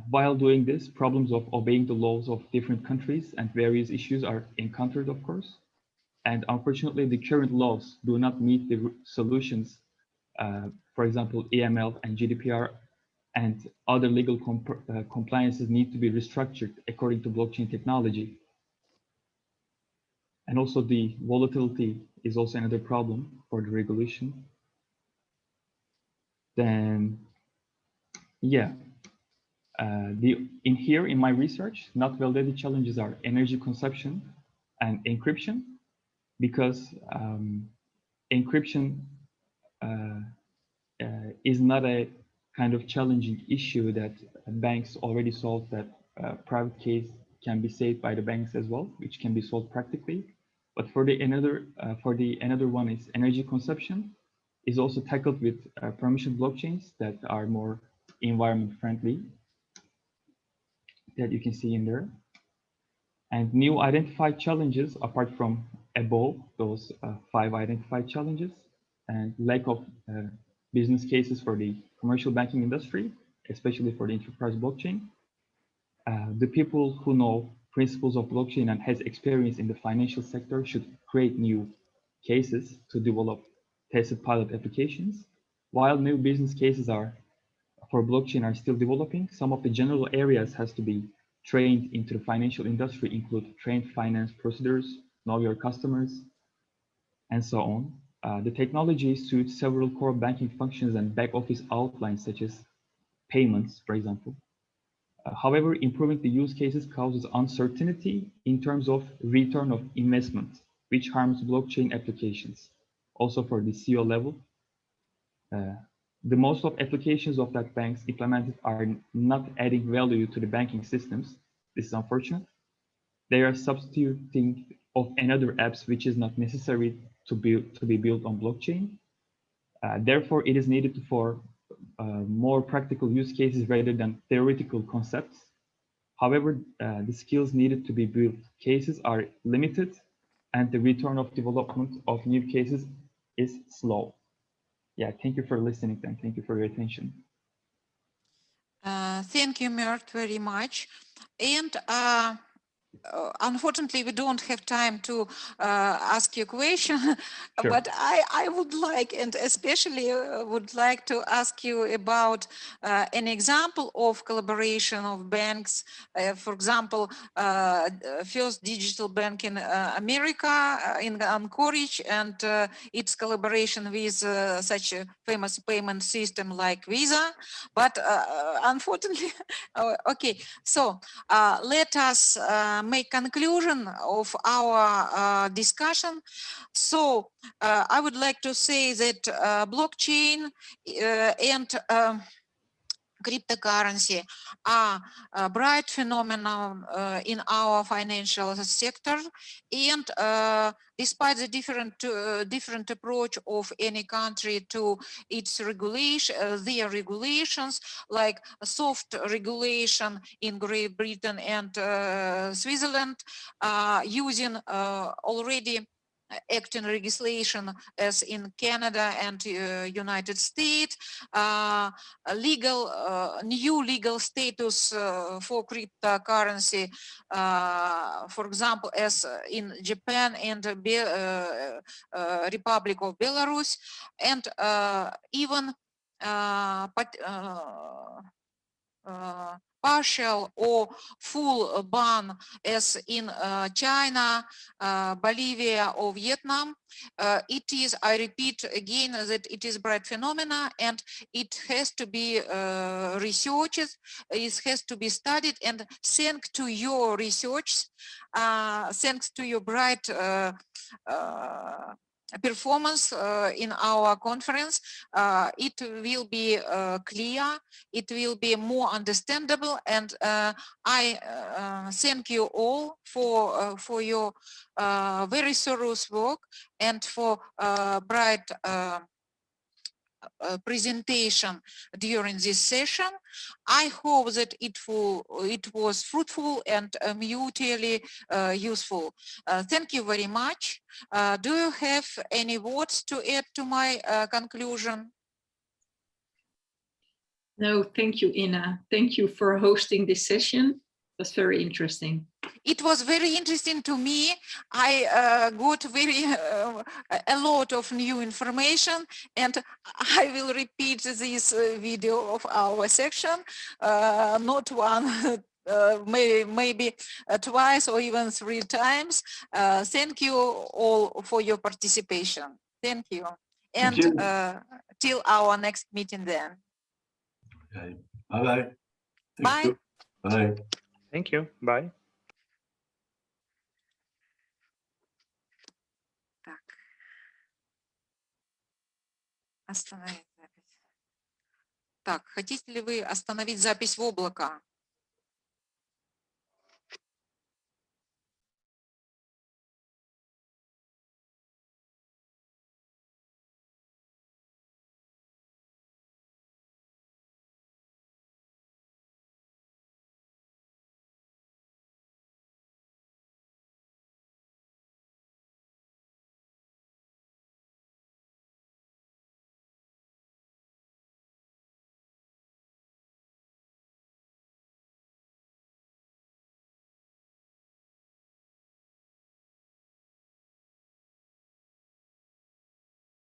While doing this, problems of obeying the laws of different countries and various issues are encountered, of course. And unfortunately, the current laws do not meet the solutions. For example, AML and GDPR and other legal compliances need to be restructured according to blockchain technology. And also the volatility is also another problem for the regulation. Then, yeah. In my research, not validated challenges are energy consumption and encryption, because encryption is not a kind of challenging issue that banks already solved, that private case can be saved by the banks as well, which can be solved practically. But for the another one is energy consumption, is also tackled with permission blockchains that are more environment friendly, that you can see in there. And new identified challenges, apart from above those 5 identified challenges, and lack of business cases for the commercial banking industry, especially for the enterprise blockchain. The people who know principles of blockchain and has experience in the financial sector should create new cases to develop tested pilot applications. While new business cases for blockchain are still developing, some of the general areas has to be trained into the financial industry, include trained finance procedures, know your customers, and so on. The technology suits several core banking functions and back office outlines, such as payments, for example. However, improving the use cases causes uncertainty in terms of return of investment, which harms blockchain applications. Also for the CEO level, the most of applications of that banks implemented are not adding value to the banking systems. This is unfortunate. They are substituting of another apps which is not necessary to be built on blockchain. Therefore, it is needed for more practical use cases rather than theoretical concepts. However, the skills needed to be built cases are limited, and the return of development of new cases is slow. Yeah, thank you for listening and thank you for your attention. Thank you, Mert, very much. And unfortunately, we don't have time to ask you a question, Sure. but I would like, and especially would like to ask you about an example of collaboration of banks. For example, First Digital Bank in America, in Anchorage, and its collaboration with such a famous payment system like Visa. But unfortunately, okay, so let us make conclusion of our discussion. So I would like to say that blockchain and cryptocurrency are a bright phenomenon in our financial sector, and despite the different approach of any country to its regulation, their regulations, like soft regulation in Great Britain and Switzerland, using already acting legislation as in Canada and United States, new legal status for cryptocurrency, for example, as in Japan and Republic of Belarus, and even partial or full ban as in China, Bolivia or Vietnam. It is, I repeat again, that it is bright phenomena, and it has to be researched, it has to be studied, and thanks to your research, thanks to your bright performance in our conference, it will be clear, it will be more understandable, and I thank you all for your very thorough work and for bright presentation during this session. I hope that it was fruitful and mutually useful. Thank you very much. Do you have any words to add to my conclusion? No, thank you, Ina. Thank you for hosting this session. It was very interesting. It was very interesting to me. I got a lot of new information, and I will repeat this video of our section, not one, maybe twice or even 3 times. Thank you all for your participation. Thank you. And till our next meeting then. Okay. Bye-bye. Bye. Bye. Thank you. Bye. Так. Остановить запись. Так, хотите ли вы остановить запись в облако?